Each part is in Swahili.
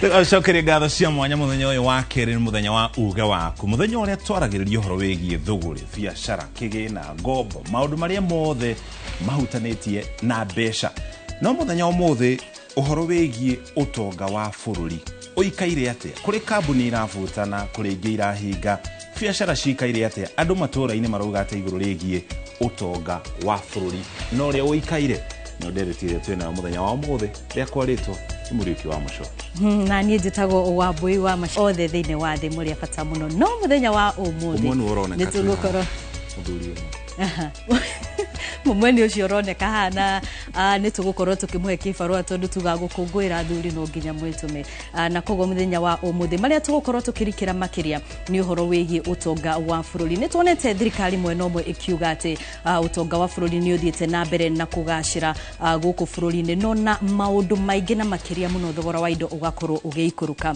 Tugacokere ngatho cia mwanya muthenya uyu wa keri muthenya wa uga waku muthenya uria twaragiriria horo wigie thuguri biashara kigina ngombo maundu maria mothe mahutanetie na besha no muthenya umuthi uhoro wigie utonga wa bururi uikaire atia kuri kambuni irafutana kuri ingi irahinga biashara cikaire atia andu matura-ini marauga ati iguru rigie utonga wa bururi no ria uikaire no nderetire twina muthenya wa umuthi ria kwaritwo Muriuki wa Musho na niĩ njĩtagwo Wambui wa Musho othe thĩinĩ wa thĩ mũrĩ bata mũno no mũthenya wa ũmũthĩ nĩ tũgũkorwo mũthuri mumweni ucio roneka hana nĩ tũgũkorwo tũkĩmũhe kĩbarũa tondũ tugagũkũngũĩra thuri no nginya mwĩtũme na koguo mũthenya wa ũmũthĩ marĩa tũgũkorwo tũkĩrikĩra makĩria nĩ ũhoro wĩgiĩ ũtonga wa bũrũri nĩ tuonete thirikari mwena ũmwe ĩkiuga atĩ ũtonga wa bũrũri nĩ ũthiĩte na mbere na kũgacĩra gũkũ bũrũri-inĩ no na maũndũ maingĩ na makĩria mũno thogora wa indo ũgakorwo ũgĩikũrũka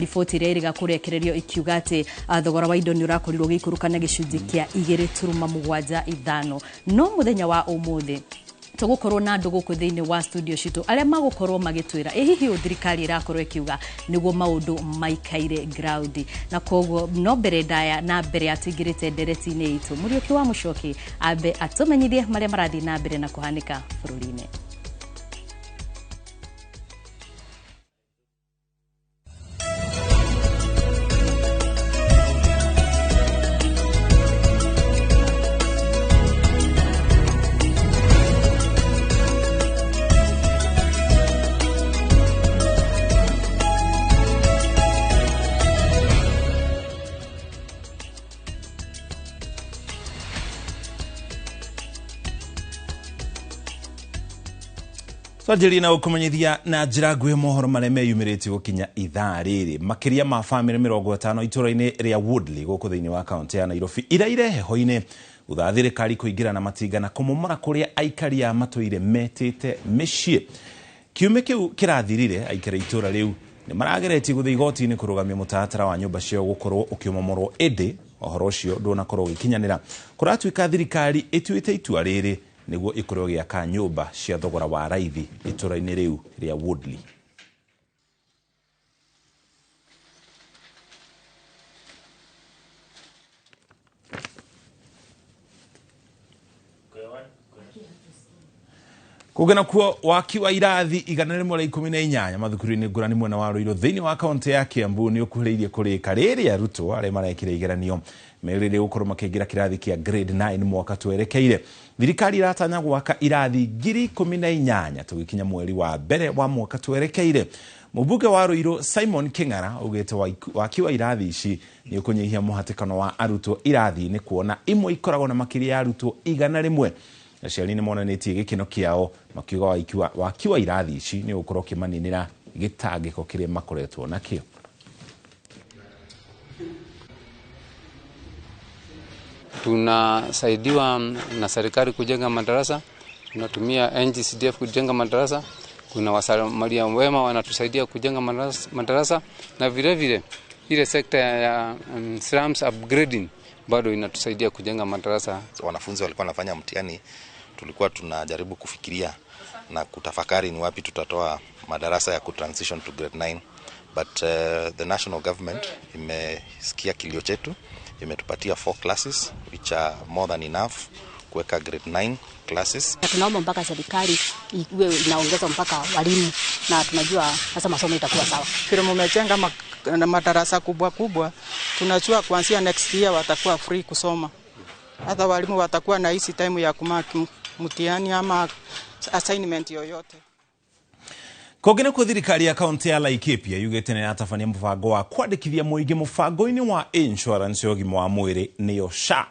riboti ĩrĩa ĩrĩga kũrekererio ikiuga atĩ thogora wa indo nĩ ũrakorirwo ũgĩikũrũka na gĩcunjĩ kĩa 2.75 no mũthenya wa ũmũthĩ tũgũkorwo na andũ gũkũ thĩinĩ wa studio citũ arĩa magũkorwo magĩtwĩra hihi thirikari ĩrakorwo ĩkiuga nĩguo maũndũ maikaire ground na koguo no mbere ndaya na mbere atingĩrĩte ndereti-inĩ itũ Muriuki wa Mushoki ambe atũmenyithie marĩa marathiĩ na mbere na kũhanĩka bũrũri-inĩ. Twajirina ukumanyithia na njira nguhe mohoro marĩa meyumirĩtie gũkinya ithaa rĩrĩ makiria ma family 50 itũra-inĩ rĩa Woodley gũkũ thĩinĩ wa kaunti ya Nairobi iraire heho-inĩ thutha thirikari kũingĩra na matinga na kũmomora kũrĩa aikari a matũire metĩte mĩciĩ kiume kĩu kĩrathirire aikari itũra rĩu nĩ marageretie gũthiĩ igoti-inĩ kũrũgamia mũtaratara wa nyũmba ciao gũkorwo ũkĩmomorwo ĩndĩ ũhoro ũcio ndũnakorwo ũgĩkinyanĩra kũratuĩka thirikari ĩtuĩte itua rĩrĩ nĩguo ikorwo gĩaka nyũmba cia thogora wa raithi itũra-inĩ rĩu rĩa Woodley. Kũgena kuo waki wa irathi 118 mathukuru-inĩ ngũrani mwena wa Ruiru thĩinĩ wa kaunti ya Kiambu nĩ ũkuhĩrĩirie kũrĩka rĩrĩ arutwo arĩa marekĩra igeranio merĩrĩ gũkorwo makĩingĩra kĩrathi kĩa grade 9 mwaka twerekeire thirikari iratanya gwaka irathi 18,000 tũgĩkinya mweri wa mbere wa mwaka twerekeire mũmbunge wa Ruiru Simon King'ara augĩte waki wa irathi ici nĩ ũkũnyihia mũhatĩkano wa arutwo irathi-inĩ kuona imwe ikoragwo na makĩria ya arutwo 100 aciari nĩ monanĩtie gĩkeno kĩao makiuga waki wa irathi ici nĩ ũgũkorwo ũkĩmaninĩra gĩtangĩko kĩrĩa makoretwo nakĩo. Tunasaidiwa na serikali kujenga madarasa, tunatumia NGCDF kujenga madarasa, kuna wasamaria wema wanatusaidia kujenga madarasa na vile vile ile sekta ya slums upgrading bado inatusaidia kujenga madarasa. Wanafunzi walikuwa wanafanya mtihani, tulikuwa tunajaribu kufikiria na kutafakari ni wapi tutatoa madarasa ya transition to grade 9 but the national government imesikia kilio chetu, imetupatia 4 classes which are more than enough kuweka grade 9 classes. Tunaomba mpaka serikali iwe inaongeza mpaka walimu na tunajua sasa masomo itakuwa sawa. Kile mmejenga madarasa kubwa tunajua kuanzia next year watakuwa free kusoma. Hata walimu watakuwa na hizi time ya kumaki mtihani ama assignment yoyote. Kũgena kwa thirikari ya kaunti ya Laikipia yugĩte nĩ yatabania mũbango wa kwandĩkithia mũingĩ mũbango-inĩ wa insurance ya ũgima wa mwĩrĩ nĩyo SHA.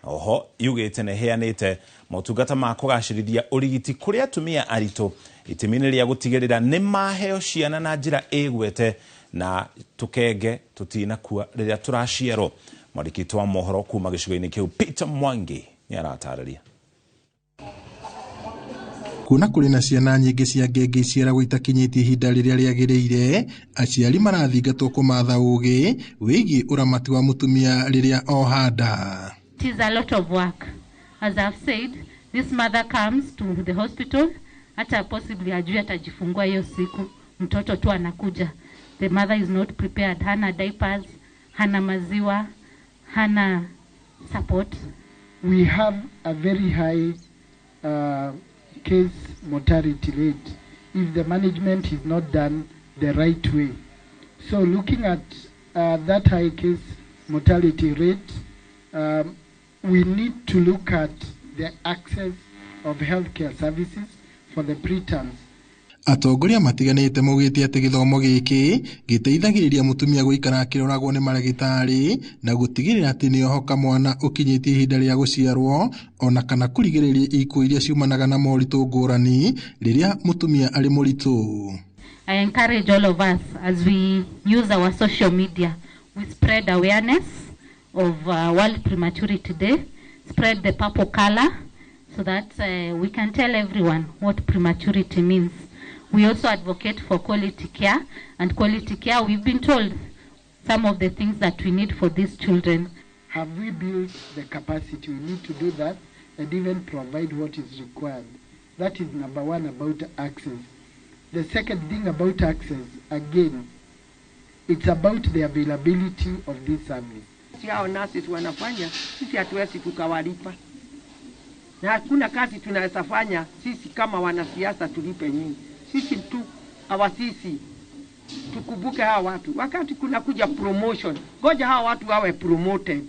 Oho yugĩte nĩ heanĩte motungata ma kũgacĩrithia ũrigiti kũrĩ atumia aritũ itemi-inĩ rĩa gũtigĩrĩra nĩ maheo ciana na njĩra ĩgwete na tũkenge tũtinakua rĩrĩa tũraciarwo. Mwandĩki wa mohoro kuma gĩcigo-inĩ kĩu Peter Mwangi nĩ aratarĩria. Kuna kũrĩ na ciana nyingĩ cia ngenge iciaragwo itakinyĩtie ihinda rĩrĩa rĩagĩrĩire, aciari marathingatwo kũmatha ũgĩ wĩgiĩ ũramati wa mũtumia rĩrĩa oha nda. It is a lot of work. As I've said, this mother comes to the hospital, hata possibly ajui atajifungua hiyo siku. mtoto tu anakuja, the mother is not prepared, hana diapers, hana maziwa, hana support. We have a very high case mortality rate if the management is not done the right way. So looking at that high case mortality rate, we need to look at the access of healthcare services for the preterms. Atongoria matiganite maugite ati githomo giki giteithagiriria mutumia guikara akiroragwo ni marigitari na gutigirira ati ni ohoka mwana ukinyitie ihinda ria guciarwo ona kana kurigiriria ikuo iria ciumanaga na moritu ngurani riria mutumia ari muritu. I encourage all of us as we use our social media, we spread awareness of World Prematurity Day, spread the purple color so that we can tell everyone what prematurity means. We also advocate for quality care, and quality care, we've been told some of the things that we need for these children. Have we built the capacity? We need to do that and even provide what is required. That is number one about access. The second thing about access, again, it's about the availability of this service. Hao nurses wanafanya, sisi hatuwezi tukawalipa. Na hakuna kazi tunaweza fanya sisi kama wanasiasa tulipe nyingi. Sisi tu awasisi tukubuke hawa watu. Wakati kuna kuja promotion, ngoja hawa watu wawe promoted.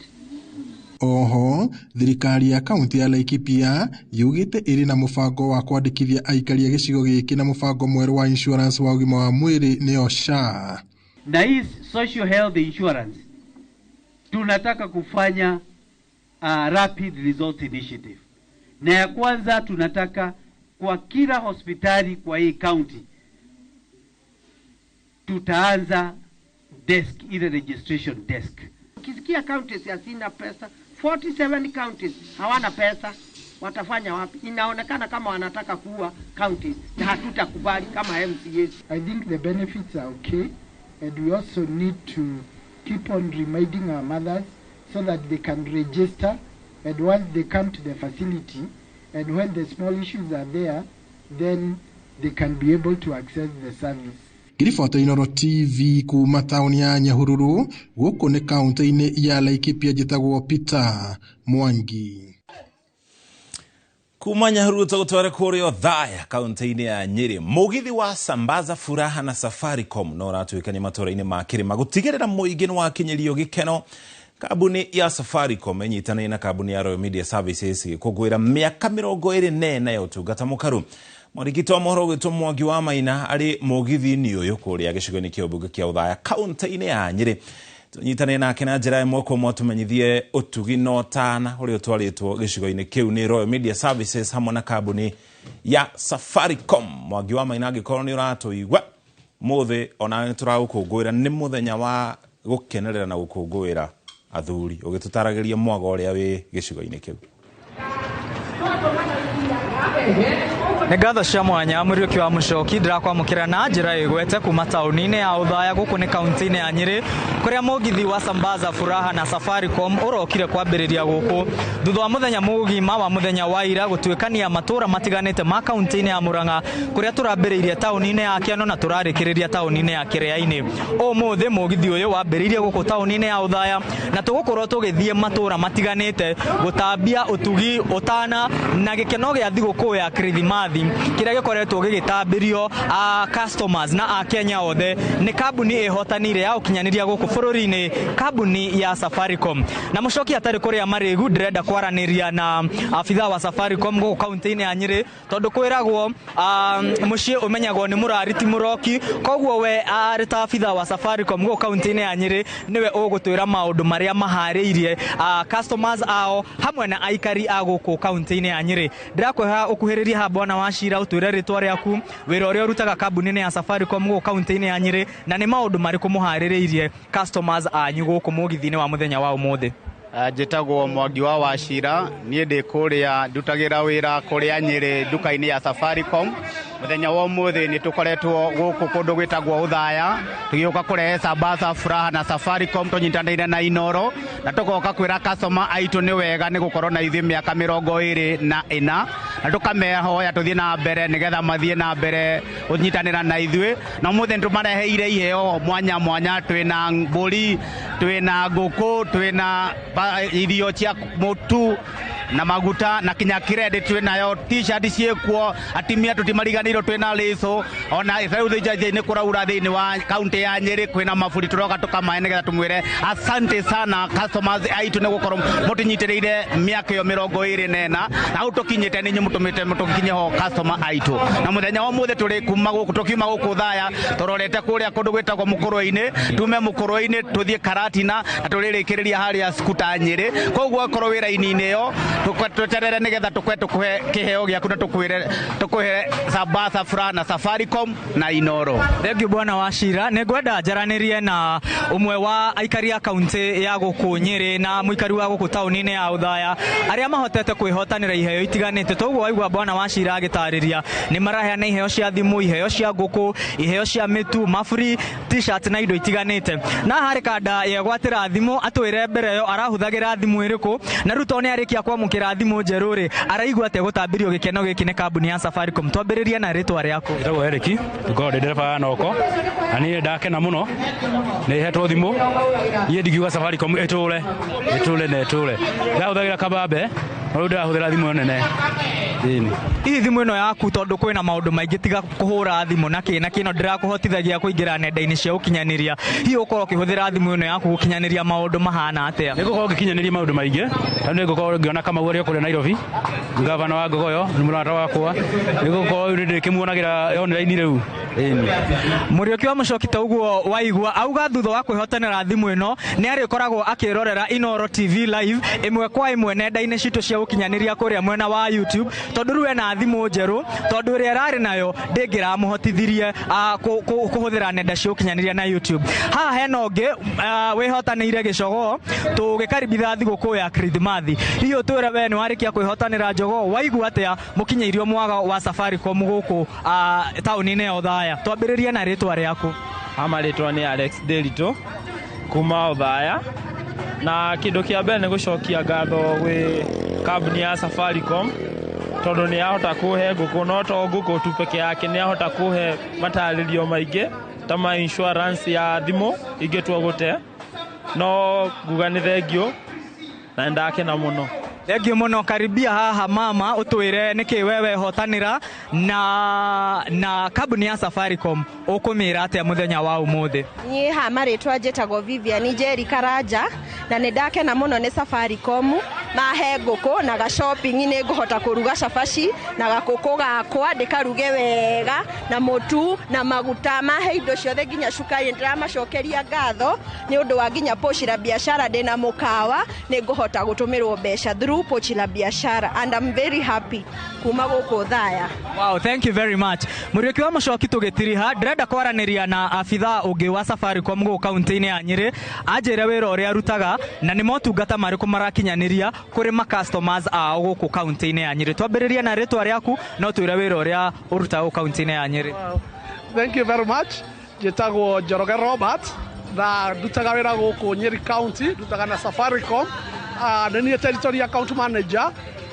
Oho, thirikari ya kaunti ya Laikipia yugite iri na mubango wa kwandikithia aikari a gicigo giki na mubango mweru wa insurance wa ugima wa mwiri ni OSHA. Na hii social health insurance tunataka kufanya rapid result initiative. Na ya kwanza tunataka kwa kila hospitali kwa hii county tutaanza desk, ile registration desk. Ukisikia counties hazina pesa, 47 counties hawana pesa, watafanya wapi? Inaonekana kama wanataka kuua counties na hatutakubali kama MCAs. I think the benefits are okay, and we also need to keep on reminding our mothers so that they can register, and once they come to the facility and when the small issues are there, then they can be able to access the service. Girifoto Inoro TV kuma tauni ya Nyahururu, guku ni kaunti-ini ya Laikipia jitagwo Peter Mwangi. Kuma Nyahururu tugutware kuri Othaya kaunti-ini ya Nyeri, mugithi wa Sambaza Furaha na Safaricom no ratuikania matura-ini ma Kirima gutigirira muigi wa kinyirio gikeno. Kabuni ya Safaricom enyitanaine na kabuni ya Royal Media Services kugwira miaka 24 ya utungata mukaru. Mwarigito wa mohoro gwitwo Mwangi wa Maina ari mugithi-ini uyu kuria gicigo-ini kia ubunge kia Othaya kaunti-ini ya Nyeri. Tunyitanaine nake na njira imwe kwa tumenyithie utugi no tana uri utwaritwo gicigo-ini kiu ni Royal Media Services hamwe na kabuni ya Safaricom. Mwangi wa Maina agikorwo ni uratuigwa muthi ona turagukungwira ni muthenya wa gukenerera na gukungwira athuri ugitutarageria mwago uria wi gicigo-ini kiu. Negatho cia mwanya Muriuki wa Mucoki ndirakwamukira na njira igwete kuma tauni-ini ya Othaya guku ni kaunti-ini ya Nyeri kuria mugithi wa Sambaza Furaha na Safaricom urokire kwambiriria guku thutha wa muthenya mugima wa muthenya wa ira gutuikania matura matiganite ma kaunti-ini ya Murang'a kuria turambiriirie tauni-ini ya Kiano na turarikiriria tauni-ini ya Kiria-ini. Umuthi mugithi uyu wambiriirie guku tauni-ini ya Othaya na tugukorwo tugithie matura matiganite gutambia utugi utana na gikeno gia thiguku ya Kirithimathi kiria gikoretwo gigitambirio customers na Kenya othe ni kabuni ihotanire ya ukinyaniria guku bururi-ini kabuni ya Safaricom. Na Mucoki atari kuria marigu ndirenda kwaraniria na afitha wa Safaricom guku kaunti-ini ya Nyeri tondu kwiragwo mucii umenyagwo ni murariti muroki koguo we arita afitha wa Safaricom guku kaunti-ini ya Nyeri niwe ugutwira maundu maria mahariirie customers ao hamwe na aikari a guku kaunti-ini ya Nyeri. Ndirakweha ukuhiriria ha bwana wa Shira utwire ritwa riaku wira uria urutaga kabuni-ini ya Safaricom guku kaunti-ini ya Nyeri na ni maundu mariku muhaririirie customers anyu guku mugithi-ini wa muthenya wa umuthi. Njitagwo Mwangi wa Wachira nie ndi kuria ndutagira wira kuria Nyeri duka-ini ya Safaricom. Muthenya wa umuthi ni tukoretwo guku kundu gwitagwo Othaya tugiuka kurehe Sambaza Furaha na Safaricom tunyitanaine na Inoro na tugoka kwira customer aitu ni wega ni gukorwo na ithi miaka 24 na tukamehoya tuthie na mbere nigetha mathie na mbere unyitanira na ithuĩ na mũthĩ nĩtũmareheire iheo mwanya mwanya twĩna mbũri twĩna ngũkũ twĩna irio cia mũtu na maguta na kinya credit twĩnayo t-shirt ciĩkuo atimia tũtimariganĩirwo twĩna rĩcũ ona rĩu thĩnjainĩ kũraura thĩinĩ wa kaunti ya Nyĩrĩ kwĩna maburi tũroka tũkamahe nĩgetha tũmwĩre asante sana customers aitũ nĩ gũkorwo mũtũnyitĩrĩire mĩaka ĩyo 24 na hau tũkinyĩte nĩ mũtũmĩte mũtũkinye ho customer aitũ na mũthenya wa mũthĩ tũrĩ kuma gũkũ tũkiuma gũkũ Thaya tũrorete kũrĩa kũndũ gwĩtagwo Mũkũrũ-inĩ tume Mũkũrũ-inĩ tũthiĩ Karatina na tũrĩrĩkĩrĩria harĩa Skuta Nyĩrĩ koguo korwo wĩra-inĩ ĩyo tweterere nigetha tukwe kiheo gĩaku na tukwe Sabasa Fra na Safaricom na Inoro. Thengiũ bwana Wachira, nĩngwenda njaranirie na ũmwe wa aikari a kaunti ya gũkũ Nyĩrĩ na mũikari wa gũkũ taũni-inĩ ya Ũthaya arĩa mahotete kwĩhotanĩra iheo itiganĩte. Toguo waigua bwana Wachira agĩtarĩria nĩ maraheana iheo cia thimũ, iheo cia ngũkũ, iheo cia mĩtu, maburi, t-shirt na indo itiganĩte. Na harĩ kanda yegwatĩra thimũ atwĩre mbere yo arahũthagĩra thimũ ĩrĩkũ na rĩu to nĩ arĩkia kwamũkĩra thimũ njerũ rĩ araigua atĩa gũtambĩrio gĩkeno gĩkĩ nĩ kambuni ya Safaricom. Twambĩrĩria na rĩtwa rĩaku. Ndagwo Eriki ngorwo ndĩ ndereba noko na niĩ ndakena mũno nĩ hetwo thimũ niĩ ndingiuga Safaricom ĩtũre na ĩtũre ndahũthagĩra kabambe rĩu ndĩrahũthĩra thimũ nene. Hihi thimũ ĩno yaku tondũ kwĩna maũndũ maingĩ tiga kũhũra thimũ na kĩno ndĩrakũhotithagia kũingĩra nenda-inĩ cia ũkinyanĩria, hihi ũkorwo ũkĩhũthĩra thimũ ĩno yaku gũkinyanĩria maũndũ mahana atĩa? Nĩngũkorwo ngĩkinyanĩria maũndũ maingĩ tondũ nĩngũkorwo ngĩona Kamau arĩ kũrĩa Nairobi, ngavana wa Ngogoyo nĩ mũrata wakwa, nĩngũkorwo ndĩkĩmuonagĩra online rĩu. Mũriũki wa Mũchoki ta ũguo waigua auga thutha wa kwĩhotanĩra thimũ ĩno nĩ arĩkoragwo akĩrorera Inoro TV live ĩmwe kwa ĩmwe nenda-inĩ citũ cia ũkinyanĩria kũrĩa mwena wa YouTube tondũ rĩu ena thimũ njerũ tondũ ĩrĩa ararĩ nayo ndĩngĩramũhotithirie kũhũthĩra nenda cia ũkinyanĩria na YouTube. Haha hena ũngĩ wĩhotanĩire gĩcogoo tũgĩkaribitha thigũkũ ya Krismathi. Hihi ũtwĩre we nĩ warĩkia kwĩhotanĩra njogoo, waigua atĩa mũkinyĩirio mwaga wa Safaricom gũkũ taũni-inĩ ya Ũthaya? Twambĩrĩria na rĩtwa rĩaku. Marĩtwa nĩ Alex Derito kuma Ũthaya na kĩndũ kĩa mbere nĩ gũcokia ngatho gwĩ kambuni ya Safaricom tondũ nĩ yahota kũhe ngũkũ no to ngũkũ tu peke yake, nĩ yahota kũhe matarĩrio maingĩ ta ma insurance ya thimũ ingĩtua gũte. No nguga nĩ thengiũ na ndakena mũno. Thengiũ mũno. Karibia haha mama ũtwĩre nĩkĩ wewe hotanĩra na kambuni ya Safaricom ũkũmĩra atĩa mũthenya wa ũmũthĩ? Niĩ haha marĩtwa njĩtagwo Vivian Njeri Karanja na nĩ ndakena mũno nĩ Safaricom mahe ngũkũ na ga shopping nĩ ngũhota kũruga cabaci na gakũkũ gakwa ndĩkaruge wega na mũtu na maguta, mahe indo ciothe nginya cukari. Ndĩramacokeria ngatho nĩ ũndũ wa nginya Pochi la Biashara ndĩna mũkawa nĩ ngũhota gũtũmĩrwo mbeca through Pochi la Biashara and I'm very happy kuma gũkũ Thaya. Wow, thank you very much. Mũriũki wa Mũchoki tũgĩtiriha ndĩrenda kwaranĩria na abitha ũngĩ wa Safaricom gũkũ kaunti-inĩ ya Nyĩrĩ anjĩre wĩra ũrĩa arutaga na nĩ motungata marĩkũ marakinyanĩria kũrĩ ma customers ao gũkũ kaunti-inĩ ya Nyĩrĩ. Twambĩrĩria na rĩtwa rĩaku no twĩre wĩra ũrĩa ũrutaga gũkũ kaunti-inĩ ya Nyĩrĩ. Thank you very much. Njĩtagwo Njoroge Robert na ndutaga wĩra gũkũ Nyĩrĩ County, ndutaga na Safaricom. Nĩ niĩ territory account manager,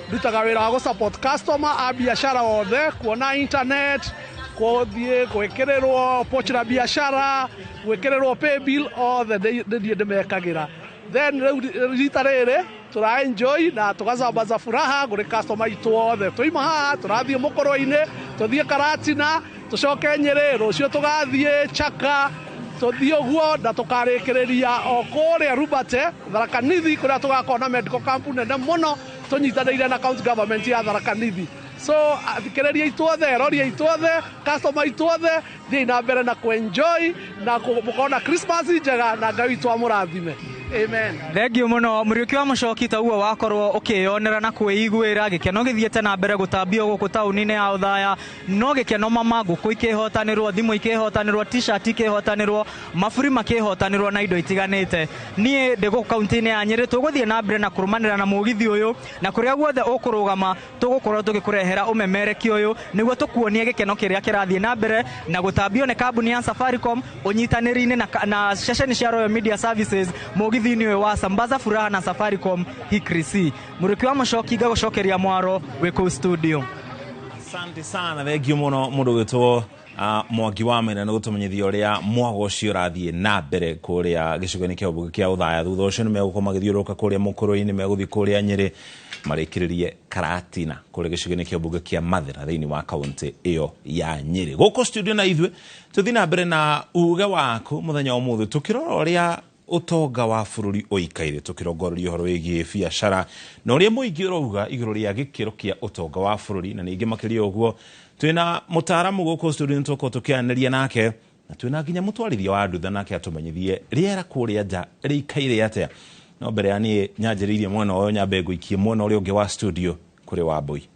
ndutaga wĩra wa gũ-support customer a biashara othe, kuona internet, gũthiĩ gwĩkĩrĩrwo Pochi la Biashara, gwĩkĩrĩrwo pay bill othe nĩ niĩ ndĩmekagĩra. Then rita rĩrĩ tũra enjoy na tũgasambaza furaha kũrĩ customer itũ othe. Tũima haha tũrathiĩ Mũkũrũ-inĩ, tũthiĩ Karatina, tũcoke Nyĩrĩ, rũciũ tũgathiĩ Chaka, tũthiĩ ũguo na tũkarĩkĩrĩria o kũrĩa Rubate Tharaka Nithi kũrĩa tũgakorwo na medical camp nene mũno tũnyitanĩire na county government ya Tharaka Nithi. So thikĩrĩria itũ othe, roria itũ othe, customer itũ othe, thiĩ na mbere na kũ-enjoy na mũkorwo na Christmas njega na Ngai witũ amũrathime. Amen. Thengiũ mũno. Mũriũki wa Mũchoki ta ũguo wakorwo ũkĩyonera na kwĩiguĩra gĩkeno gĩthiĩte na mbere gũtambio gũkũ taũni-inĩ ya Ũthaya, no gĩkeno mama, ngũkũ ikĩhotanĩrwo, thimũ ikĩhotanĩrwo, t-shirt ikĩhotanĩrwo, maburi makĩhotanĩrwo na indo itiganĩte. Niĩ ndĩ gũkũ kaunti-inĩ ya Nyĩrĩ tũgũthiĩ na mbere na kũrũmanĩra na mũgithi ũyũ na kũrĩa guothe ũkũrũgama tũgũkorwo tũgĩkũrehera ũmemereki ũyũ nĩguo tũkuonie gĩkeno kĩrĩa kĩrathiĩ na mbere na gũtambio nĩ kambuni ya Safaricom ũnyitanĩri-inĩ na ceceni cia Royal Media Services. Mũgithi thini wa Sambaza Furaha na Safaricom Hikrisi muriki wa Mushoki gagocokeria mwaro wiko studio. Asante sana thegio muno mundu witwo Mwangi wa Maina nugutumenyithia uria mwago cio rathie na mbere kuria gicugani kia Ubunge kia Uthaya. Thutha ucio nimegukoma magithiuruka kuria Mukurui, nimeguthi kuria Nyeri, marikiririe Karatina kuria gicugani kia Ubunge kia Mathira thiini wa kaunti iyo ya Nyeri. Guko studio na ithwe tuthi na mbere na uge waku muthenya umuthi tukirora uria utonga wa bururi uikaire, tukirongororia horo wigi biacara na uria muingi uruga iguru ria gikiro kia utonga wa bururi, na ningi makiria uguo twina mutaramu guko studio ntoko tukianeria nake, na twina nginya mutwarithia wa ndutha nake atumenyithie riera kuria nja rikaire atia. No mbere yani nyanjiririe mwana oyo nyambe guikie mwana uri ungi wa studio kuri Wambui.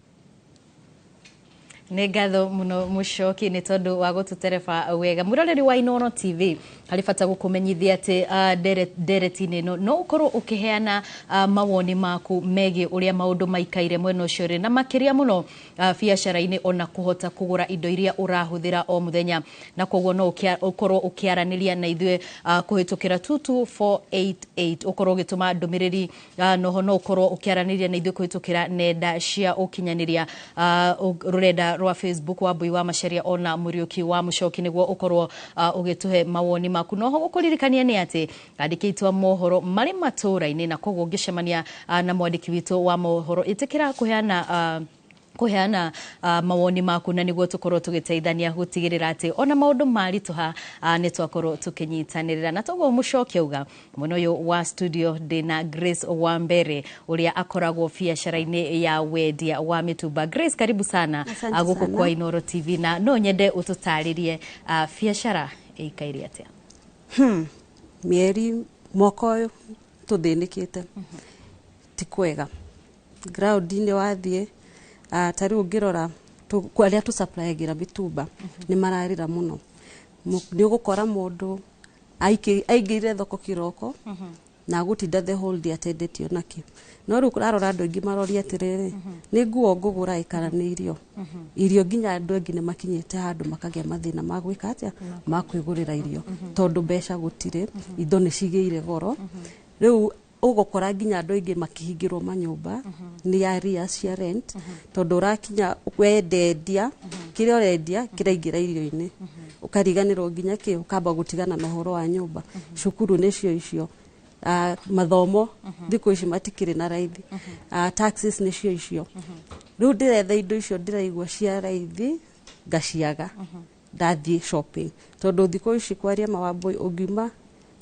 Nĩ ngatho mũno Mũchoki nĩ tondũ wa gũtũtereba wega. Mũroreri wa Inooro TV harĩ bata gũkũmenyithia atĩ ndereti-inĩ ĩno no ũkorwo ũkĩheana mawoni maku megiĩ ũrĩa maũndũ maikaire mwena ũcio rĩ, na makĩria mũno biacara-inĩ ona kũhota kũgũra indo iria ũrahũthĩra o mũthenya, na koguo no ũkorwo ũkĩaranĩria na ithuĩ kũhĩtũkĩra 22488 ũkorwo ũgĩtũma ndũmĩrĩri, noho no ũkorwo ũkĩaranĩria na ithuĩ kũhĩtũkĩra nenda cia ũkinyanĩria rũrenda rwa Facebook Wambui wa Macharia ona Muriuki wa Mũchoki nĩguo ũkorwo ũgĩtũhe mawoni maku. Noho gũkũririkania nĩ atĩ andĩki aitũ a mohoro marĩ matũra-inĩ, na koguo ũngĩcemania na mwandĩki witũ wa mohoro ĩtĩkĩra kuheana mawoni maku, na niguo tukorwo tugiteithania gutigirira ati ona maundu marituha ni twakorwo tukinyitanirira. Na toguo Mũchoki auga mwena uyu wa studio ndina Grace Wambere uria akoragwo biacara-ini ya wendia wa mitumba. Grace, karibu sana guku kwa Inooro TV, na no nyende ututaririe biacara ikaire atia. Mieri mwaka uyu tuthinikite ti kwega ground-ini wathie tari ungirora kwaria tu supply gira bitumba ni mararira muno. Ni ugukora mundu aingire thoko kiroko na gutinda the whole day atendetio naki. No ru kurarora andu ingi maroria atiriri ni nguo ngugura ikara ni irio nginya andu ingi ni makinyite handu makagia mathina magwika atia makwigurira irio tondu mbeca gutire, indo ni cigeire goro. Riu ugukora nginya andu ingi makihingirwo manyumba ni aria cia rent tondu urakinya wendendia kiria urendia kiraingira irio-ini ukariganirwo nginya ki ukamba gutigana na horo wa nyumba. Cukuru nicio icio, mathomo thiku ici matikiri na raithi, taxes nicio icio. Riu ndiretha indo icio ndiraigua cia raithi ngaciaga ndathie shopping tondu thiku ici kwaria mawambui ungiuma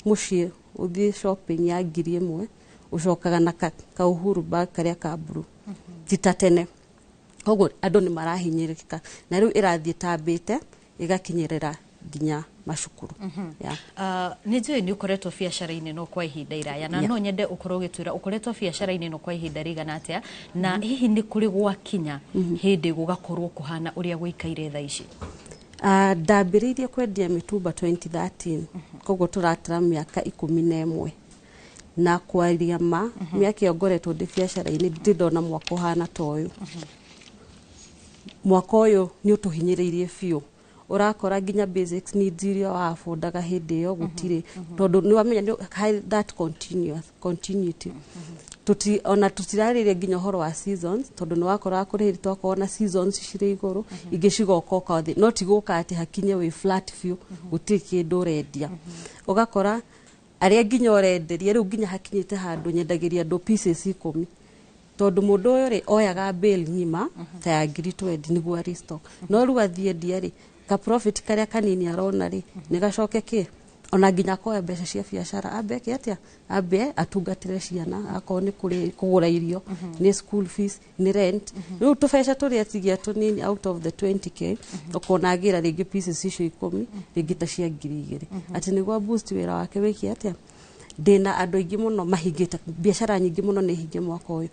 mucii uthie shopping ya 1,000 ucokaga na ka Uhuru bag karia ka blue titatene. Koguo andu ni marahinyirika na riu irathie tambite igakinyirira nginya macukuru. Ni njui ni ukoretwo biacara-ini no kwa ihinda iraya, na no nyende ukorwo gitwira ukoretwo biacara-ini no kwa ihinda rigana atia, na hihi ni kuri gwakinya hindi gugakorwo kuhana uria guikaire tha ici? Ndambiriirie kwendia mitumba 2013 koguo turatara miaka 11 na kwaria miaka iyo ngoretwo ndi biacara-ini ndindona mwaka uhana toyo. Mwaka uyu ni utuhinyiriirie biu, urakora nginya basics needs iria wafundaga hindi iyo gutire tondu ni wamenya that continuity ona tutiraririe nginya horo wa seasons tondu ni wakora kuri twakona seasons cire iguru ingi cigoka thi no tiguka ati hakinye we flat view gutire kindu rendia. Ugakora aria nginya urenderia riu nginya hakinyite handu nyendagiria ndo pieces 10 tondu mundu uyu ri oyaga bill nyima ta ya 20 niguo restock, no riu athie ndia ri ka profit karia kanini arona ri ni gacoke ki ona nginya koya mbeca cia biacara ambe ki atia ambe atungatire ciana akoo ni kugura irio ni school fees ni rent. Riu tubeca turia tigia tunini out of the 20k ukona agira ringi pieces icio 10 ringi ta cia 2,000 ati niguo boost wira wake wiki atia. Ndina andu ingi muno mahingite biacara nyingi muno ni hinge mwaka uyu.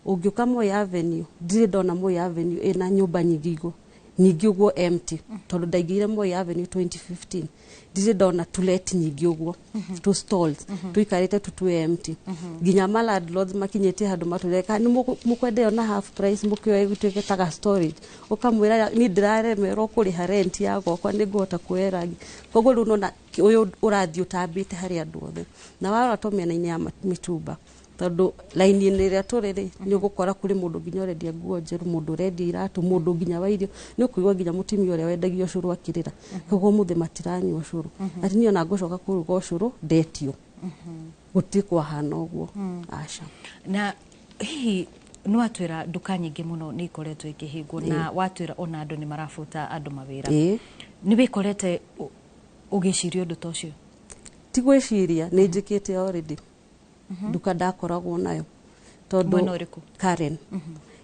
Ungiuka Moi Avenue ndire ndona Moi Avenue ina nyumba nyingi igo nyingi uguo empty tondu ndaigire Moi Avenue 2015 ndire ndona tulet nyingi uguo tu stalls tuikarite tutu empty ginya ma landlords makinyete handu matureka ni mukwendeo na half price mukioe gutweke taga storage ukamwira ni ndiraremerwo kuriha rent ya gokwa ni ngota kueragi koguo riu nona uyu urathio tambite hari andu othe na wara tomena-ini ya mitumba tondu line-ini ria turiri ni ugukora kuri mundu ginya urendia nguo njeru mundu urendia iratu mundu ginya wa irio ni ukuigwa ginya mutimia uria wendagia ucuru akirira koguo muthe matiranywa ucuru ati ni ona ngucoka kuruga ucuru ndetio guti kwa hana uguo aca na hihi no atwira nduka nyingi muno ni ikoretwo ikihingwo na watwira ona andu ni marafuta andu mawira ni wikorete ugiciria undu tocio tigwiciria ni njikite already nduka ndakoragwo nayo tondu Karen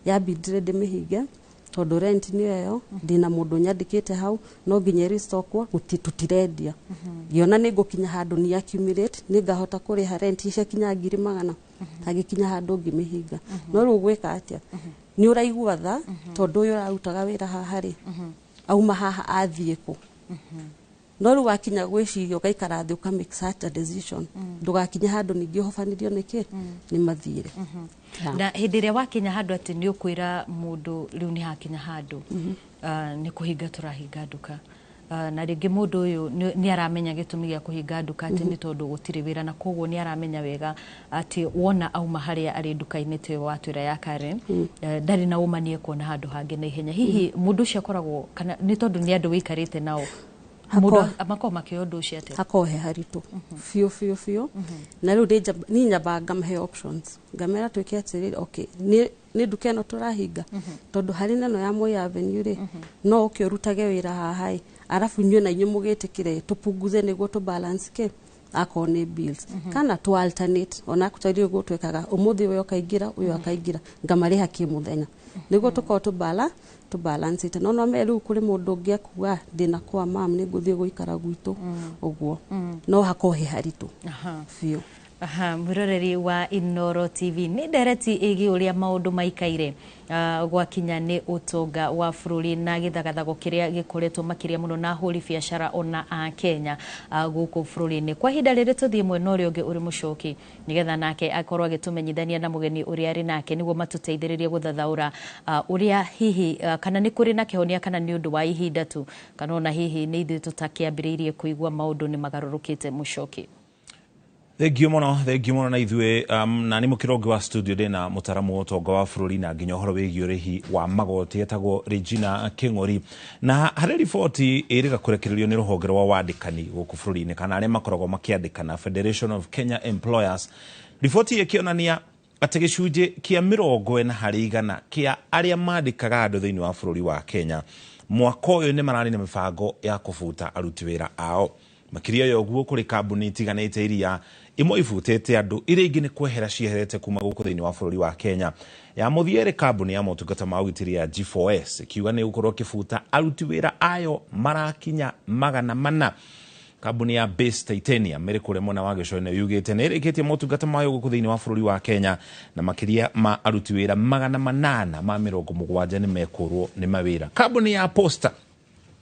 yabindire ndimihinge tondu rent ni yo ndina mundu nyandikite hau no nginya restokwa tutirendia giona ni ngukinya handu ni accumulate ni ngahota kuriha rent icia kinya 100,000 hagikinya handu ngimihinga no ru gwika atia ni uraigua tha tondu uyu arutaga wira haha ri auma haha athie ku no ru wakinya gwiciria ugaikara thi uka make such a decision ndugakinya handu ningi hofanirio niki ni mathire na hindiria wakinya handu ati ni ukwira mundu riu ni hakinya handu ni kuhinga turahinga nduka na ringi mundu uyu ni aramenya gitumi gia kuhinga nduka ati ni tondu gutire wira na koguo ni aramenya wega ati wona auma haria ari nduka-ini te watwira ya Karen ndari na umanie kuona handu hangi na ihenya hihi mundu ucio akoragwo kana ni tondu ni andu wikarite nao mundu amako makiondo ucio ate akohe haritu fio na riu ni nyamba ngamhe options ngamera twike atiri okay ni nduka ino turahinga tondu hari neno ya Moi Avenue ri no ukiurutage wira haha arafu nywe na inyu mugitikire tupunguze niguo to balance ke akone bills kana to alternate ona kutari ugo twekaga umuthi uyo kaingira uyo akaingira ngamariha kimuthenya niguo tukao to balance it no meru kuri mundu ungi akuga ndina kwa mam ni nguthie guikara gwitu uguo no hakohe haritu fio mwiroreri wa Inoro TV ni ndereti igi uria maundu maikaire gwakinya ni utonga wa bururi na githagathago kiria gikoretwo makiria muno na huri biashara ona a Kenya guku bururi-ini kwa hinda riri tuthie mwena uria ungi uri mucoki nigetha nake akorwo agitumenyithania na mugeni uria ari nake niguo matuteithiririe guthathaura uria hihi kana ni kuri na kihonia kana ni undu wa ihinda tu kana ona hihi ni ithuĩ tutakiambiriirie kuigua maundu ni magarurukite mucoki. Thank you mono na ithuĩ na nĩ mũkĩrongo wa studio ndĩna mũtaramu wa ũtonga wa bũrũri na nginya ũhoro wĩgiĩ ũrĩhi wa magoti etagwo Regina Kĩng'ori na harĩ riboti ĩrĩga kũrekererio nĩ rũhonge rwa wandĩkani gũkũ bũrũri-inĩ kana arĩa makoragwo makĩandĩkana Federation of Kenya Employers riboti ĩkĩonania atĩ gĩcunjĩ kĩa 40 harĩ 100 kĩa arĩa mandĩkaga andũ thĩinĩ wa bũrũri wa Kenya mwaka ũyũ nĩ mararĩ na mĩbango ya kũbuta aruti wĩra ao makiria ya ũguo kũrĩ kambuni itiganĩte iria imwe ibutĩte andũ iria ingĩ nĩ kwehera cieherete kuma gũkũ thĩinĩ wa bũrũri wa Kenya ya mũthiĩre kambuni ya motungata ma ũgitĩri ya G4S ikiuga nĩ gũkorwo kĩbuta aruti wĩra ayo marakinya 400 kambuni ya Base Titanium ĩrĩ kũrĩa mwena wa Gĩcũa yugĩte nĩ ĩrĩkĩtie motungata mayo gũkũ thĩinĩ wa bũrũri wa Kenya na makiria ma aruti wĩra 800 ma 70 nĩ mekũrwo nĩ mawĩra kambuni ya Posta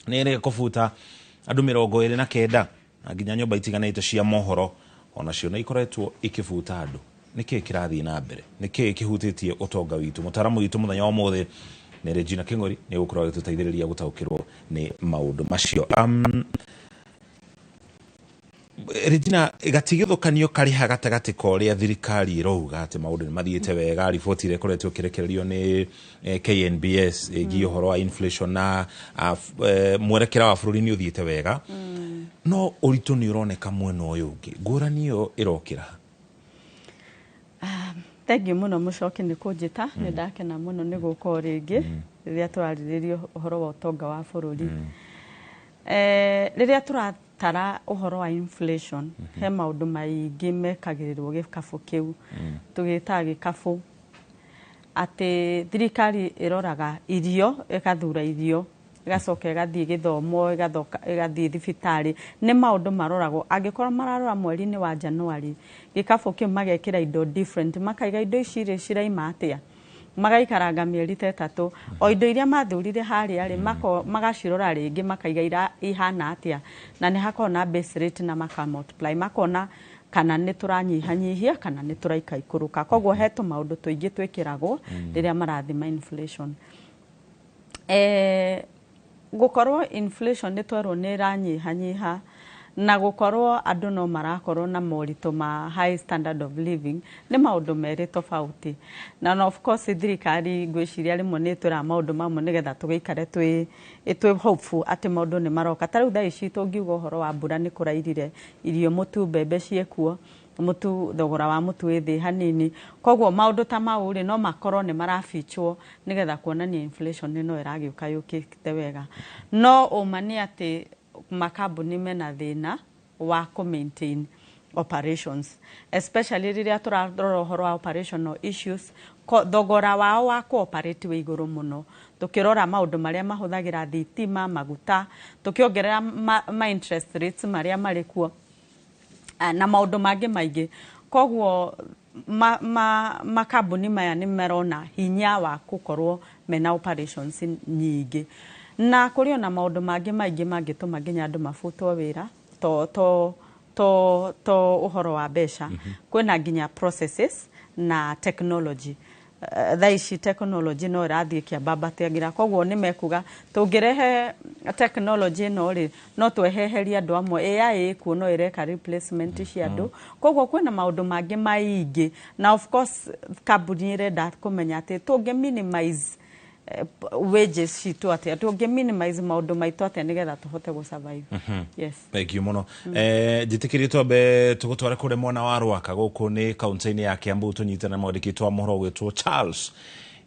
nĩ ĩrĩ kũbuta andũ 29 na nginya nyũmba itiganĩte cia mohoro ona cio nĩ ikoretwo ikibuta andũ nĩkĩ kĩrathiĩ na mbere nĩkĩ kĩhutĩtie ũtonga witũ mũtaramu witũ mũthenya wa ũmũthĩ nĩ Regina Kĩng'ori nĩ gũkorwo agĩtũteithĩrĩria gũtaũkĩrwo nĩ maũndũ macio Regina gatigithũkanio kariha gatagatĩ ka ũrĩa thirikari ĩrauga atĩ maũndũ nĩ mathiĩte wega riboti ĩrĩa ĩkoretwo ĩkĩrekererio nĩ KNBS ĩgiĩ ũhoro wa inflation na mwerekera wa bũrũri nĩ ũthiĩte wega no ũritũ nĩ ũroneka mwena ũyũ ũngĩ ngũrani ĩyo ĩrokĩra thengiũ mũno mũcoki nĩ kũnjĩta nĩ ndakena mũno nĩ gũka rĩngĩ rĩrĩa tũrarĩrĩria ũhoro wa ũtonga wa bũrũri rĩrĩa tũratara ũhoro wa inflation he maũndũ maingĩ mekagĩrĩrwo gĩkabũ kĩu tũgĩtaga gĩkabũ atĩ thirikari ĩroraga irio ĩgathura irio igacoka igathiĩ gĩthomo igathiĩ thibitarĩ nĩ maũndũ maroragwo angĩkorwo mararora mweri-inĩ wa January gĩkabũ kĩu magekĩra indo different makaiga indo ici ciraima atĩa magaikaranga mĩeri 3 o indo iria mathurire harĩa rĩ magacirora rĩngĩ makaiga ihana atĩa na nĩ hakorwo na base rate na makamultiply makona kana nĩ tũranyihanyihia kana nĩ tũraikaikũrũka koguo he tũmaũndũ tũingĩ twĩkĩragwo rĩrĩa marathima inflation. Gũkorwo inflation nĩ twerwo nĩ ĩranyihanyiha na gũkorwo andũ no marakorwo na moritũ ma high standard of living nĩ maũndũ merĩ tofauti na of course thirikari ngwĩciria rĩmwe nĩ twĩra maũndũ mamwe nĩgetha tũgĩikare twĩ hopeful atĩ maũndũ nĩ maroka. Ta rĩu thaa ici tũngiuga ũhoro wa mbura nĩ kũrairire irio mũtu mbembe ciekuo mũtu thogora wa mũtu wĩ thĩ hanini koguo maũndũ ta mau rĩ no makorwo nĩ marafichwo nĩgetha kuonania inflation ĩno ĩragĩũka yũkĩte wega no ũma nĩ atĩ makambuni mena thĩna wa maintain operations especially rĩrĩa tũrarora ũhoro wa operational issues thogora wao wa cooperate wĩ igũrũ mũno tũkĩrora maũndũ marĩa mahũthagĩra thitima maguta tũkĩongerera ma interest rates marĩa marĩ kuo na maũndũ mangĩ maingĩ koguo makambuni maya nĩ marona hinya wa gũkorwo mena operations nyingĩ na kũrĩ ona maũndũ mangĩ maingĩ mangĩtũma nginya andũ mabutwo wĩra to ũhoro wa mbeca kwĩna nginya processes na technology thaa ici technology no ĩrathiĩ kĩambambatagĩra koguo nĩ mekuga tũngĩrehe technology ĩno rĩ no tweheherie andũ amwe AI ĩkuo no ĩreka replacement cia andũ koguo kwĩna maũndũ mangĩ maingĩ na of course kambuni ĩrenda kũmenya atĩ tũngĩ minimize wages citũ atĩa tũngĩ minimize maũndũ maitũ atĩa nĩgetha tũhote gũsurvive. Yes. Thank you mũno. Njĩtĩkĩrie twambe tũgũtware kũrĩ mwena wa Rwaka gũkũ nĩ kaunti-inĩ ya Kiambu tũnyitana mwandĩki wa mohoro gwĩtwo Charles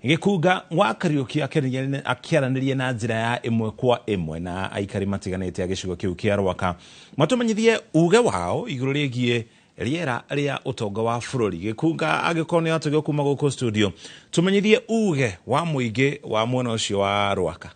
Gĩkunga wa Kariuki akĩaranĩria na njĩra ya ĩmwe kwa ĩmwe na aikari matiganĩte a gĩcigo kĩu kĩa Rwaka matũmenyithie uge wao igũrũ rĩgiĩ rĩera rĩa ũtonga wa bũrũri. Gĩkunga agĩkorwo nĩ atũgio kuma gũkũ studio tũmenyithie uge wa mũingĩ wa mwena ũcio wa Rwaka.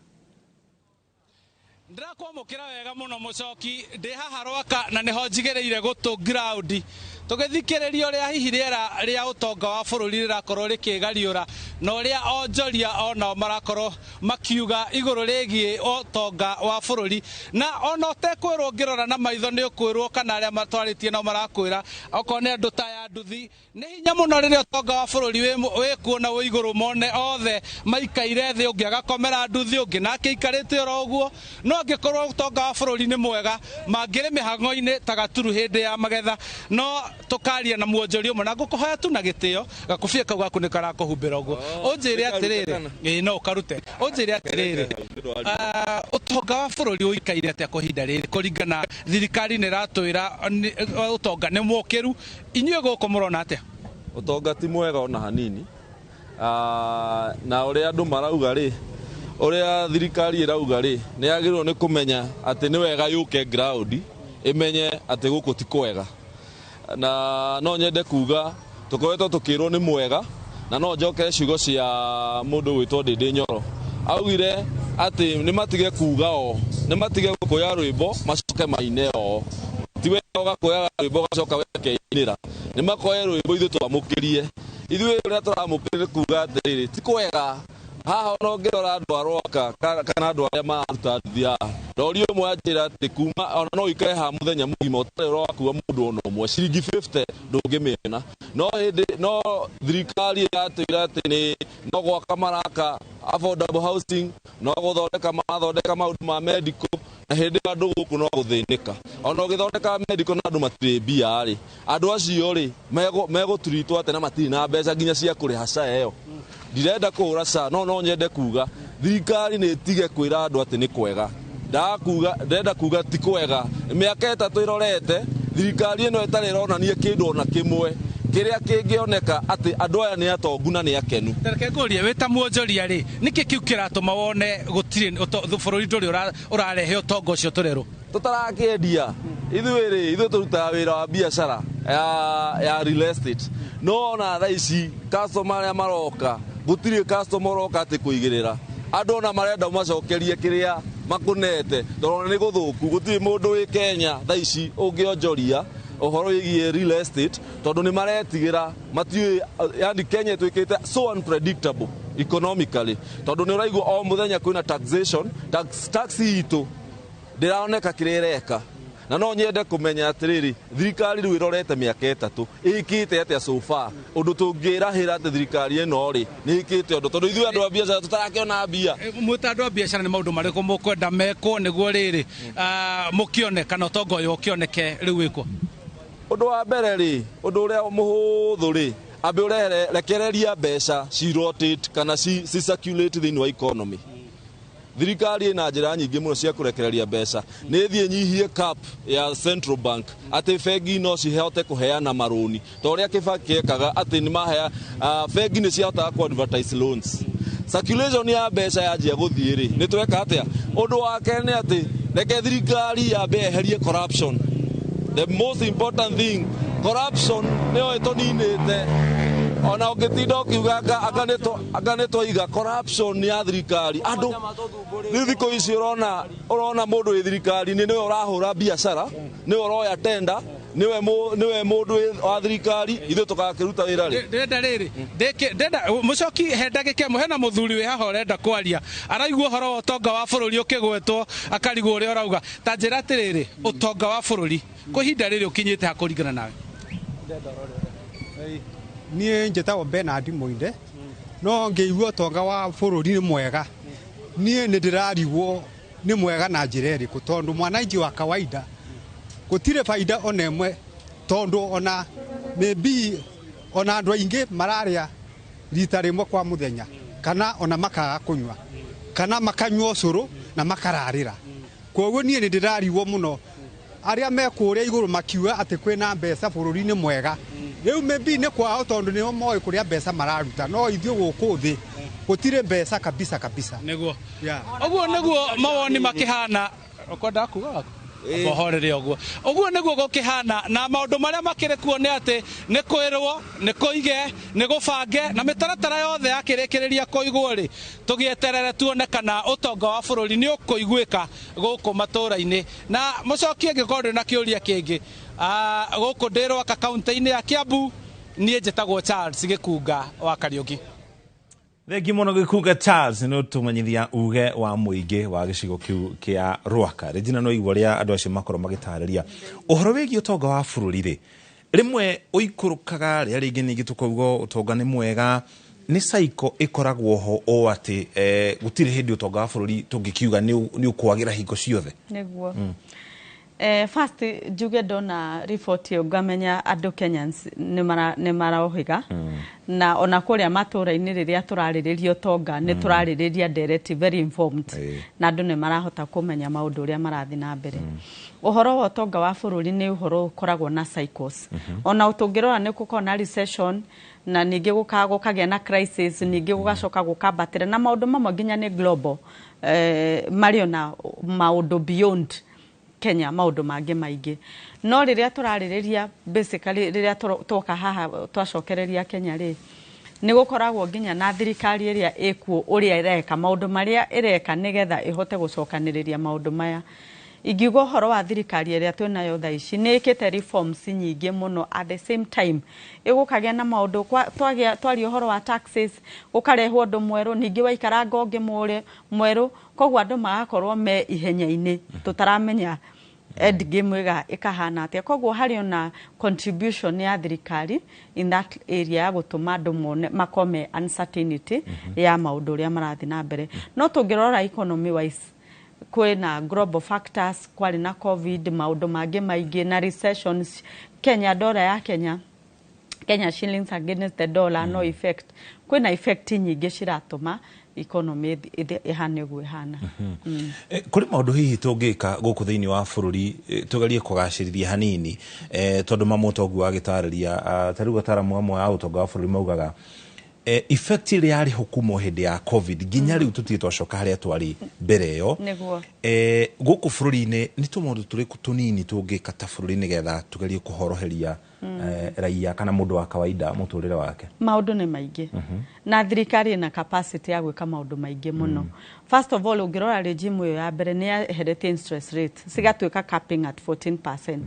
Ndirakwamũkĩra wega mũno mũcoki ndĩ haha Rwaka na nĩho njigĩrĩire gũtũ ground tũgĩthikĩrĩria ũrĩa hihi rĩera rĩa ũtonga wa bũrũri rĩrakorwo rĩkĩgariũra na ũrĩa onjoria onao marakorwo makiuga igũrũ rĩgiĩ ũtonga wa bũrũri na ona ũtekwĩrwo ngĩrora na maitho nĩ ũkwĩrwo kana arĩa matwarĩtie nao marakwĩra okorwo nĩ andũ ta ya nduthi nĩ hinya mũno rĩrĩa ũtonga wa bũrũri wĩkuo na wĩ igũrũ mone othe maikaire thĩ ũngĩ agakomera nduthi ũngĩ nake aikarĩte oro ũguo no angĩkorwo ũtonga wa bũrũri nĩ mwega mangĩrĩ mĩhang'o-inĩ ta Gaturu hĩndĩ ya magetha no tukaria na muonjori umwe na ngũkũhoya tu na gĩtĩo gakũbia kau gaku nĩ karakũhumbĩra ũguo ũnjĩre atĩrĩrĩ no ũkarute ũnjĩre atĩrĩrĩ ũtonga wa bũrũri ũikaire atĩa kwa ihinda rĩrĩ kũringana thirikari nĩ ĩratwĩra ũtonga nĩ mũkĩru inyuĩ gũkũ mũrona atĩa? Ũtonga ti mwega ona hanini na ũrĩa andũ marauga rĩ ũrĩa thirikari ĩrauga rĩ nĩ yagĩrĩirwo nĩ kũmenya atĩ nĩ wega yũke ground ĩmenye atĩ gũkũ ti kwega na no nyende kuga tukoretwo tukirwo ni mwega na no njoke ciugo cia mundu gwitwo Ndindi Nyoro augire ati ni matige kuga ni matige kuya rwimbo macoke maine tiwe ugakoya rwimbo gacoka wekeinira ni makoye rwimbo ithu twamukirie ithuĩ ũrĩa tũramũkĩrire kuga atĩrĩrĩ ti kwega haha no ngĩrora andũ a Rwaka kana andũ arĩa maruta thia rori ũmwe anjĩra atĩ kuma ona no ikare ha mũthenya mũgima ũtarĩ ũrakua mũndũ ona ũmwe ciringi 50 ndũngĩmĩona no thirikari yatwĩra atĩ nĩ no gwaka maraka affordable housing no gũthondeka maũndũ ma medical na hĩndĩ andũ gũkũ no gũthĩnĩka ona ũgĩthondeka medical na andũ matirĩ mbia rĩ andũ acio rĩ megũturitwo atĩ na matirĩ na mbeca nginya cia kũrĩha SHA ĩyo ndirenda kũhũra SHA no nyende kuga thirikari nĩ ĩtige kwĩra andũ atĩ nĩ kwega ndenda kuga ti kwega mĩaka 3 ĩrorete thirikari ĩno ĩtarĩ ĩronania kĩndũ ona kĩmwe kĩrĩa kĩngĩoneka atĩ andũ aya nĩ atongu na nĩ akenu. Reke ngũrie wĩ ta muonjoria rĩ nĩkĩ kiu kĩratũma wone gũtirĩ bũrũri ndũrĩ ũrarehe ũtonga ũcio tũrerwo tũtarakĩendia ithuĩ tũrutaga wĩra wa biacara ya real estate no ona thaa ici customer arĩa maroka gũtirĩ customer ũroka atĩ kũigĩrĩra andũ ona marenda macokerie kĩrĩa makunete tondũ nĩ gũthũku gũtirĩ mũndũ wĩ Kenya thaa ici ũngĩonjoria ũhoro wĩgiĩ real estate tondũ nĩ maretigĩra matiũĩ yani Kenya twĩkĩte so unpredictable economically tondu ni uraigua o muthenya kwina taxation tax itu ndiraoneka kirereka na no nyende kumenya atiriri thirikari riu irorete miaka itatu ikite atia so far undu tungirahira ati thirikari eno ri ni ikite undu tondu ithuĩ andu a biacara tutarakiona mbia mutandu wa biacara ni maundu mariku mukwenda meko niguo riri mukione kana utonga uyu ukioneke riu wiko undu wa mbere ri undu uria muhuthu ri ambe urekereria mbeca ci-rotate kana ci-circulate thiini wa economy thirikari ina njira nyingi muno cia kurekereria mbeca ni thie nyihie cap ya Central Bank ati bengi no cihote kuheana maroni to uria Kibaki ekaga ati ni mahea bengi ni cihotaga ku advertise loans circulation ya mbeca yanjia guthie ri ni tweka atia undu wa kene ati reke thirikari yambe eherie corruption. The most important thing, corruption nio itoninite ona ugitinda ukiuga aganetwo iga corruption ni ya thirikari andu ni thiko ici urona mundu wi thirikari ni niwe urahura biacara niwe uroya tenda niwe mundu wa thirikari ithu tugakiruta wira ri ndenda riri ndenda mucoki hendagike muhena muthuri wi haha urenda kwaria araigua horo wa utonga wa bururi ukigwetwo akarigwo uri urauga ta njira atiriri utonga wa bururi kuhinda riri ukinyite ha kuringana nawe nie njetagwo Bernard Muinde no ngeigua utonga wa bururi ni mwega nie ni ndirarigwo ni mwega na njira iriku tondu mwananchi wa kawaida gutire faida ona imwe tondu ona maybe ona andu aingi mararia rita rimwe kwa muthenya kana ona makaga kunywa kana makanywa ucuru na makararira koguo nie ni ndirarigwo muno aria mekuria iguru makiuga ati kwina mbeca bururi-ini mwega riu maybe ni kwao tondu nio moi kuria mbeca mararuta no ithuĩ gũkũ thĩ gũtirĩ mbeca kabisa niguo oguo niguo mawoni makihana ukwenda kuga wako bohorere oguo niguo gukihana na maundu maria makire kuo ni ati ni kwirwo ni kuige ni gubange na mitaratara yothe yakirikiria kuigwo ri tugieterere tuone kana utonga wa bururi ni ukuiguika guku matura-ini na mucokie gikorwo na kiuria kingi guku ndirwa ka kaunti-ini ya Kiambu nie njitagwo Charles Gikunga wa Kariuki. Thengi muno Gikunga Charles no tumanyithia uge wa muingi wa gicigo kiu kia Rwaka Regina no igwa ria andu acio makoro magitariria uhoro wigi utonga wa bururi ri rimwe uikurukaga ria ringi ningi tukaugo utonga ni mwega ni saiko ikoragwo ho o ati gutire hindi utonga wa bururi tungikiuga ni ukwagira hingo ciothe niguo first juge dona report yo gamenya andu Kenyans ni maraohiga na ona kuria matura-ini riria turariririo tonga ni turaririria direct very informed na andu ni marahota kumenya maundu uria marathi na mbere uhoro wa tonga wa bururi ni uhoro koragwo na cycles ona utungirora ni kukona recession na ningi gukagia na crisis ningi gugacoka gukambatira na maundu mamwe nginya ni global mario na maundu beyond Kenya maundu mangi maingi no riria turaririria basically riria twoka haha twacokereria Kenya ri ni gukoragwo nginya na thirikari iria ikuo uria ireka maundu maria ireka nigetha ihote gucokaniriria maundu maya igiugo horo wa thirikari iria twinayo thaa ici ni ikite reforms nyingi muno at the same time igukagia na maundu twaria horo wa taxes gukarehwo ndu mweru ningi waikaranga ungi mweru koguo andu magakorwo me ihenya-ini tutaramenya end game ega ikahana atia koguo hari ona contribution ya thirikari in that area ya gutuma andu makome uncertainty ya maundu uria marathi na mbere no tungirora economy wise kwina global factors kwari na covid maundu mangi maingi na recessions Kenya dollar ya Kenya shillings against the dollar no effect kwina effect nyingi ciratuma economy ihane gwehana kuri maundu hihi tungika guku thiini wa bururi tugerie kugacirithia hanini tondu mamutongu wa gitariria tariu gataramu amwe ya utonga wa bururi maugaga effect ile yari hukumo hindi ya covid ginya riu tutie twacoka haria twari mbere yo guku bururi-ini ni tumundu turiku tunini tungika ta bururi nigetha tugerie kuhoroheria raia kana mundu wa kawaida muturire wake maundu ni maingi na thirikari na capacity ya gwika maundu maingi muno first of all ungirora regime yo ya mbere ni yaherete interest rate sigatuika capping at 14%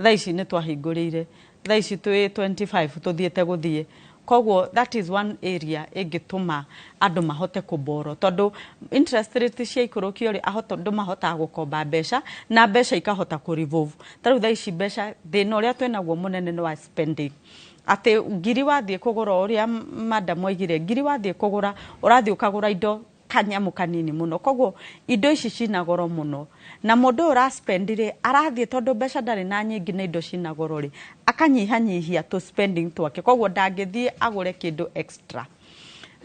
thaa ici ni twahingurire thaa ici twi 25 tuthiete guthie koguo that is one area ingituma andu mahote kuboro tondu interest rate cia ikurukio ri andu mahota gukomba mbeca na mbeca ikahota ku revolve taru thaici mbeca thina uria twenaguo munene no wa spending ate ngiri wathie kugura uria madam oigire ngiri wathie kugura urathie ukagura indo kanyamu kanini muno koguo indo ici cina goro muno na mundu ura spendire arathie tondu mbeca ndari na nyingi na indo cina goro ri akanyihanyihia to spending twake koguo ndangithie agure kindu extra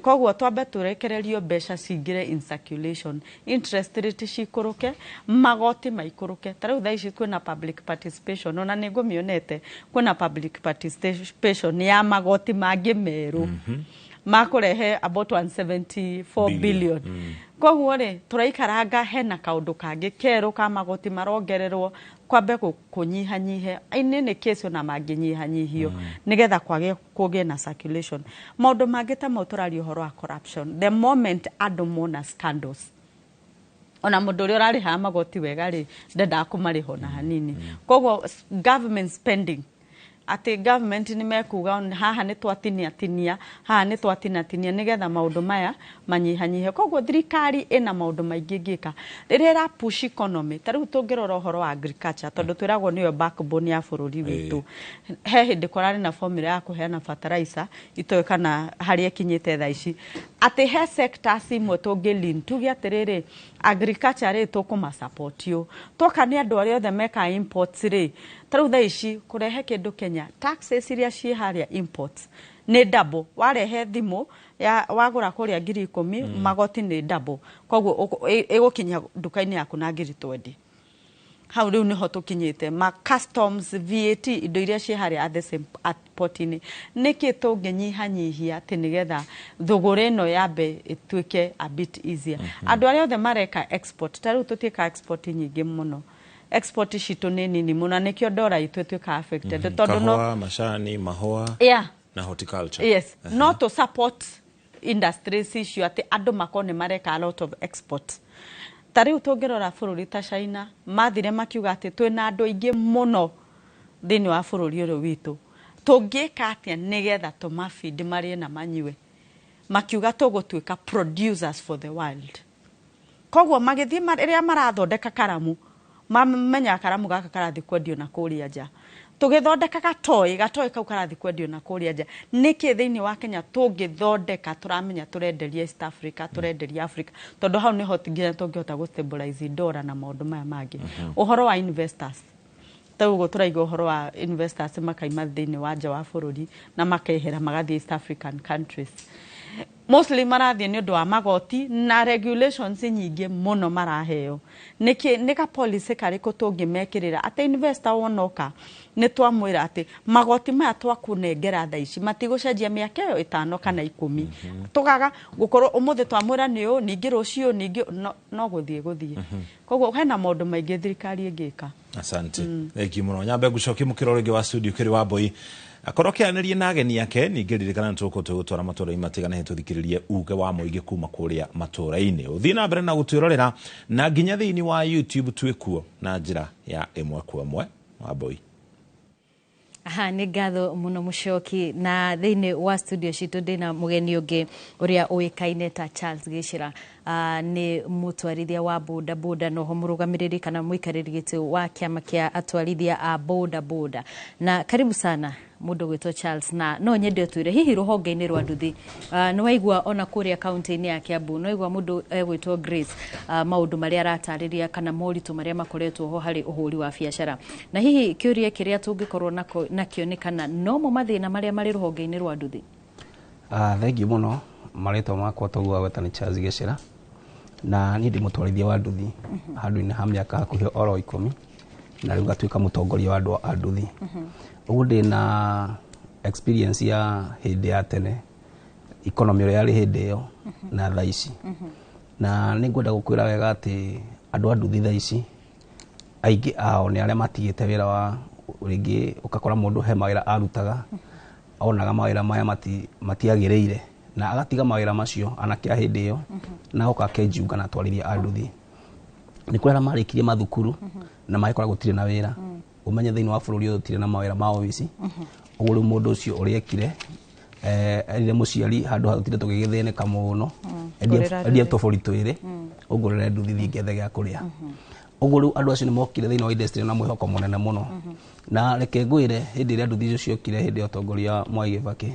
koguo twambe turekererio mbeca cingire in circulation interest rate cikuruke magoti maikuruke tarau thaici kwina public participation ona ningumionete kwina public participation ya magoti mangi meru makurehe about 174 billion koguo ri turaikaranga hena kaundu kangi keru ka magoti marongererwo kwambe kunyihanyihe ainene kesi na manginyihanyihio nigetha kwage kugie na circulation maundu mangi ta motorari uhoro wa corruption the moment andu mona scandals ona mundu uri urariha magoti wega ri ndenda kumariho na hanini koguo government spending ati government ni mekuga haha ni twatinia haha ni twatinia nigetha maundu maya manyihanyihe koguo thirikari ina maundu maingi ngika riria ra push economy tariu tungirora uhoro wa agriculture tondu twiragwo niyo backbone ya bururi witu he hindi korari na formula ya kuheana fertilizer itoe kana hari ekinyite thaici ati he sectors imwe tungilin tugi atiriri agriculture ri tukuma support yo toka ni andu aria othe meka imports ri tariu thaici kurehe kindu Kenya taxes iria ci haria imports ni double warehe thimu ya wagura kuria 10,000 magoti ni double koguo igukinya dukaini yaku na 20 hau riu niho tukinyite ma customs VAT indo iria ci haria at the same potini niki tunginyihanyihia ati nigetha thugure no yabe ituike a bit easier andu aria othe mareka export tariu tutika export nyingi muno export citu ni nini muno nikio dora itu tuika affected tondu no mashani mahoa na horticulture yes not to support industries issue ati andu makone mareka a lot of export tariu tungirora bururi ta China mathire makiuga ati twina andu ingi muno thini wa bururi uru witu tungika atia nigetha tumafeed marie na manyue makiuga tugutuika producers for the world koguo magithie maria marathondeka karamu mamenya karamu gaka karathi kwendio na kuria nja tugithondeka gatoi kau karathi kwendio na kuria nja niki thiini wa Kenya tungithondeka turamenya turenderia East Africa turenderia Africa tondu hau niho tinginya tungihota gu stabilize dollar na maundu maya mangi uhoro wa investors taguo turaiga uhoro wa investors makaima thiini wa nja wa bururi na makehera magathi East African countries mostly marathie ni undu wa magoti na regulations nyingi muno maraheo nika policy kariku tungimekirira ati investor wonoka ni twamwira ati magoti maya twakunengera thaici matigucenjia miaka yo 5 kana 10 tugaga gukorwo umuthi twamwira niu ningi rucio ningi no guthie koguo hena maundu maingi thirikari ingika asante thank you muno nyambe gucokia mukiro ringi wa studio kiri wa Mbui akorokianirie na ageni yake ningi ririkana tuko tutwara matura imatigana tuthikiririe uge wa muingi kuma kuria matura-ini uthina mbere na gutwirorera na nginya thiini wa YouTube twikuo na njira ya imwe kwa imwe wa Mbui. Ni ngatho muno Muchoki na thiini wa studio citu ndina mugeni ungi uria uikaine ta Charles Gicira ni mutwarithia wa boda boda no ho murugamiriri kana muikariri giti wa kiama kia atwarithia a boda boda na karibu sana mundu gwitwo Charles na no nyende twire hihi ruhonge-ini rwa nduthi no waigua ona kuria county-ini ya Kiambu no waigua mundu egwitwo Grace maundu maria aratariria kana moritu maria makoretwo ho hari uhuri wa biashara na hihi kiuria kiria tungikorwo nakio ni kana no mo mathina maria mari ruhonge-ini rwa nduthi thank you muno marito makwa togwa gwetani Charles Gicira na ni ndi mutwarithia wa nduthi handu-ini ha miaka hakuhi oro 10 na riu gatuika mutongoria wa andu a nduthi ugu ndi na experience ya hindi ya tene economy ria yari hindi yo na thaici na ningwenda gukwira wega ati andu a nduthi thaici aingi ao ni aria matigite wira wa ringi ukakora mundu he mawira arutaga onaga mawira maya matiagiriire na agatiga mawira macio anakia hindi yo na ukakenjunga na twarithia a nduthi ni kwera marikirie mathukuru na maikora gutire na wira umenye thiini wa bururi uyu tire na mawira ma ofisi ugu riu mundu ucio uriekire Erire muciari handu hatutire tugigithĩnĩka mũno endia tũbũri twĩrĩ ũngũrĩre nduthi thiĩ ngethe gĩa kũrĩa. Ũguo rĩu andũ acio nĩ mokire thĩinĩ wa industry na mwĩhoko mũnene mũno, na reke ngwĩre hĩndĩ ĩrĩa nduthi icio ciokire hĩndĩ ya ũtongoria wa Mwai Kĩbakĩ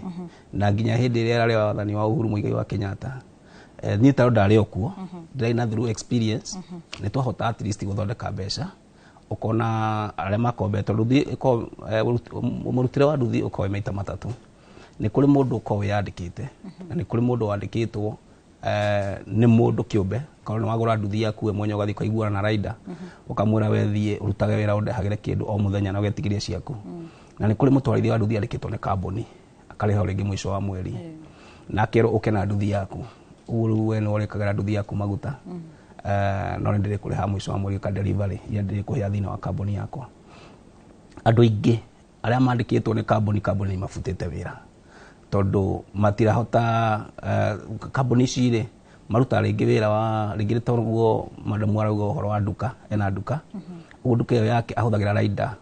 na nginya hĩndĩ ĩrĩa yarĩ wathani wa Uhuru Muigai wa Kenyatta, niĩ tondũ ndarĩ okuo ndĩraina through experience nĩ twahota at least gũthondeka mbeca. Ũkona arĩa makombetwo nduthi mũrutĩre wa nduthi ũkoe maita matatũ. Nĩ kũrĩ mũndũ ũkorwo wĩyandĩkĩte na nĩ kũrĩ mũndũ wandĩkĩtwo nĩ mũndũ kĩũmbe, korwo nĩ wagũra nduthi yaku we mwenye ũgathiĩ ũkaiguana na rider ũkamwĩra we thiĩ ũrutage wĩra ũndehagĩre kĩndũ o mũthenya na ũgetigĩria ciaku. Na nĩ kũrĩ mũtwarithia wa nduthi andĩkĩtwo nĩ kambuni akarĩha rĩngĩ mũico wa mweri na akerwo ũke na nduthi yaku. Ũguo rĩu we nĩ ũrĩkagĩra nduthi yaku maguta no nĩ ndĩrĩkũrĩha mũico wa mweri ka delivery iria ndĩrĩkũhĩa thĩinĩ wa kambuni yakwa. Andũ aingĩ arĩa mandĩkĩtwo nĩ kambuni nĩ mabutĩte wĩra tondũ matirahota kambuni ici rĩ marutaga rĩngĩ wĩra wa rĩngĩ tondũ madamu arauga ũhoro wa nduka ena nduka. Ũguo nduka ĩyo yake ahũthagĩra rider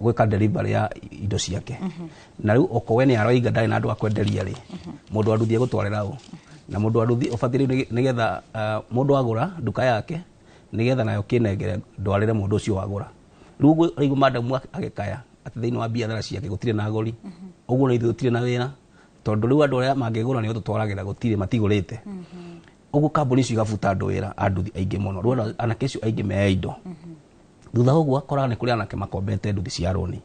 gwĩka delivery ya indo ciake. Na rĩu okorwo nĩ aroiga ndarĩ na andũ a kwenderia rĩ mũndũ wa nduthi egũtwarĩra ũ, na mũndũ wa nduthi ũbataire nĩgetha mũndũ agũra nduka yake nĩgetha nayo kĩnengere ndwarĩre mũndũ ũcio wagũra. Rĩu ũguo madamu agĩkaya atĩ thĩinĩ wa biathara ciake gũtirĩ na agũri, ũguo nĩ gũtirĩ na wĩra tondũ rĩu andũ arĩa mangĩgũra nĩo tũtwaragĩra gũtirĩ matigũrĩte. Ũguo kambuni icio igabuta andũ wĩra a nduthi aingĩ mũno, rĩu anake acio aingĩ mea indo. Thutha ũguo akoraga nĩ kũrĩ anake makombete nduthi cia rũni,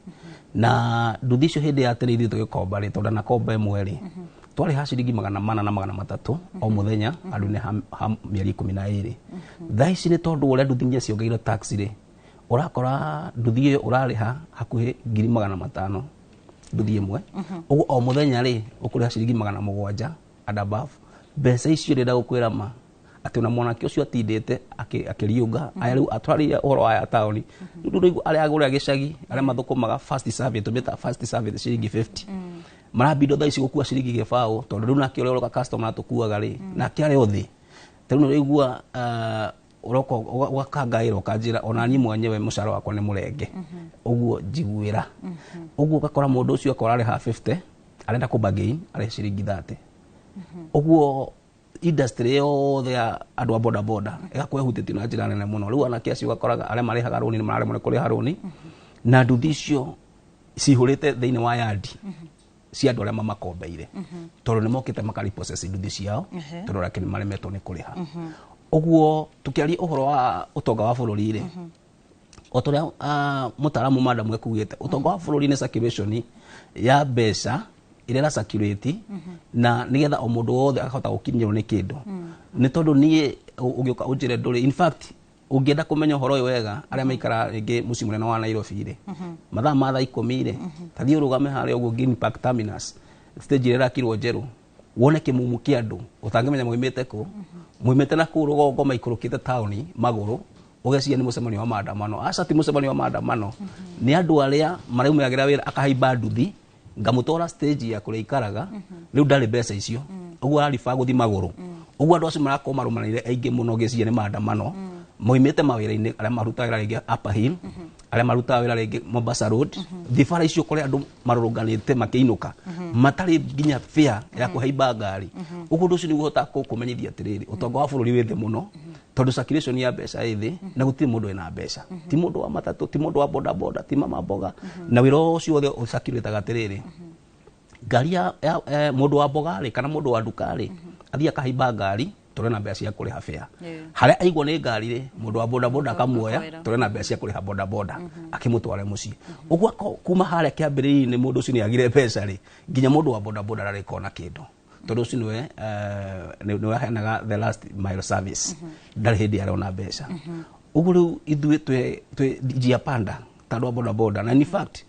na nduthi icio hĩndĩ ya tene ithuĩ tũgĩkomba rĩ tondũ nakomba ĩmwe rĩ twarĩ ha ciringi 400 na 300 o mũthenya andũ-inĩ ha mĩeri 12. Thaa ici nĩ tondũ ũrĩa nduthi iria ciongereirwo tax rĩ ũrakora nduthi ĩyo ũrarĩha hakuhĩ 500,000 nduthi ĩmwe. Ũguo o mũthenya rĩ ũkũrĩha ciringi 700 and above. Mbeca icio rĩrĩa gũkwĩra ma atĩ ona mwanake ũcio atindĩte akĩriũnga aya rĩu atwarĩria ũhoro wa taũni rĩu arĩa agũrĩra gĩcagi arĩa mathũkũmaga first service tũmĩta first service ciringi 50 marabindo thaa ici gũkua ciringi gĩbaũ tondũ rĩu nake ũrĩa ũroka customer atũkuaga rĩ nake arĩ othe. Rĩu nĩ ũraigua ũroka ũgakangaĩra ũkanjĩra ona niĩ mwenyewe mũcara wakwa nĩ mũrenge. Ũguo njiguĩra. Ũguo ũgakora mũndũ ũcio akora arĩ ha 50 arenda kũmba gain arĩ ciringi 30. Ũguo industry yothe ya andũ a boda boda ĩgakorwo ĩhutĩtio na njĩra nene mũno. Rĩu anake acio ũgakoraga arĩa marĩhaga rũni nĩ mararemwo nĩ kũrĩha rũni na nduthi icio cihũrĩte thĩinĩ wa yandi cia andũ arĩa mamakombeire tondũ nĩ mokĩte makariprocess nduthi ciao tondũ rake nĩ maremetwo nĩ kũrĩha. Ũguo tũkĩaria ũhoro wa ũtonga wa bũrũri rĩ o tũrĩa mũtaaramu madamu ekugĩte ũtonga wa bũrũri nĩ circulation ya mbeca ĩrĩa ĩra circulate na nĩgetha o mũndũ wothe akahota gũkinyĩrwo nĩ kĩndũ. Nĩ tondũ niĩ ũngĩũka ũnjĩre ndũrĩ in fact ũngĩenda kũmenya ũhoro ũyũ wega arĩa maikara rĩngĩ mũciĩ mũnene wa Nairobi rĩ mathaa ma thaa 10 rĩ tathiĩ ũrũgame harĩa ũguo Green Park Terminus stage ĩrĩa ĩrakirwo njerũ wone kĩmumu kĩa andũ ũtangĩmenya moimĩte kũ, moimĩte na kũu rũgongo maikũrũkĩte taũni magũrũ ũgeciria nĩ mũcemanio wa maandamano. Aca ti mũcemanio wa maandamano, nĩ andũ arĩa maraumagĩra wĩra akahaimba nduthi ngamũtwara stage ya kũrĩa ikaraga rĩu ndarĩ mbeca icio ũguo arariba gũthi magũrũ. Ũguo andũ acio marakorwo marũmanĩrĩire aingĩ mũno ũgeciria nĩ maandamano moimĩte mawĩra-inĩ arĩa marutaga wĩra rĩngĩ Upper Hill arĩa marutaga wĩra rĩngĩ Mombasa Road thibara icio kũrĩa andũ marũrũnganĩte makĩinũka matarĩ nginya fare ya kũhaimba ngari. Ũguo ũndũ ũcio nĩguo ũhotaga kũmenyithia atĩrĩrĩ ũtonga wa bũrũri wĩ thĩ mũno tondũ circulation ya mbeca ĩ thĩ na gũtirĩ mũndũ wĩna mbeca, ti mũndũ wa matatũ, ti mũndũ wa boda boda, ti mama mboga na wĩra ũcio wothe ũcirculataga atĩrĩrĩ ngari ya mũndũ wa mboga rĩ kana mũndũ wa nduka rĩ athiĩ akahaimba ngari tũrĩ na mbeca cia kũrĩha fare. Harĩa aigwo nĩ ngari rĩ mũndũ wa boda boda akamuoya tũrĩ na mbeca cia kũrĩha boda boda akĩmũtware mũciĩ. Ũguo kuma harĩa kĩambĩrĩria-inĩ mũndũ ũcio nĩ agire mbeca rĩ nginya mũndũ wa boda boda ararĩkwo na kĩndũ tondũ ũcio nĩwe waheanaga the last mile service ndarĩ hĩndĩ arona mbeca. Ũguo rĩu ithuĩ twĩ njia panda tondũ wa boda boda na in fact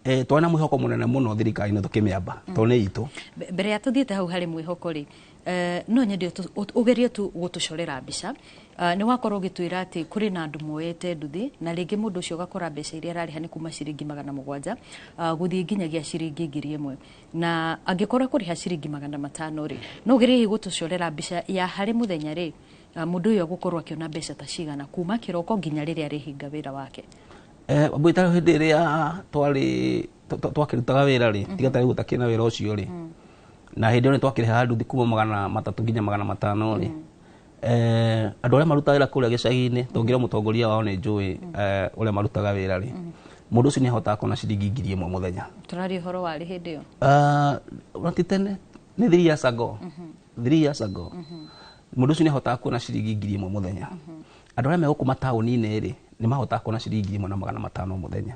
twarĩ na mwĩhoko mũnene mũno thirikari-inĩ tũkĩmĩamba tondũ nĩ itũ. Mbere ya tũthiĩte hau harĩ mwĩhoko rĩ no nyende ũgerie tu gũtũcorera mbica. Nĩ wakorwo ũgĩtwĩra atĩ kũrĩ na andũ moete nduthi na rĩngĩ mũndũ ũcio ũgakora mbeca iria ararĩha nĩ kuma ciringi 700 gũthiĩ nginyagia ciringi 1000 na angĩkorwo kũrĩha ciringi 500 rĩ no ũgerie gũtũcorera mbica ya harĩ mũthenya rĩ mũndũ ũyũ gũkorwo akĩona mbeca ta cigana kuma kĩroko nginya rĩrĩa arĩhinga wĩra wake. Mbũita hĩndĩ ĩrĩa twakĩrutaga wĩra rĩ tiga tarĩ gũtakĩna wĩra ũcio rĩ na hindi one twakireha nduthi kuma 300 nginya 500 ri andu aria marutaga wira kuria gicagi-ini tongira mutongoria wao ni njui uria marutaga wira ri mundu ucio ni ahotaga kuona ciringi 1,000 muthenya. Turari horo wari hindi yo ratitene ni 3 years ago 3 years ago mundu ucio ni ahotaga kuona ciringi 1,000 muthenya. Andu aria megukuma tauni-ini ri ni mahotaga kuona ciringi 1,500 muthenya.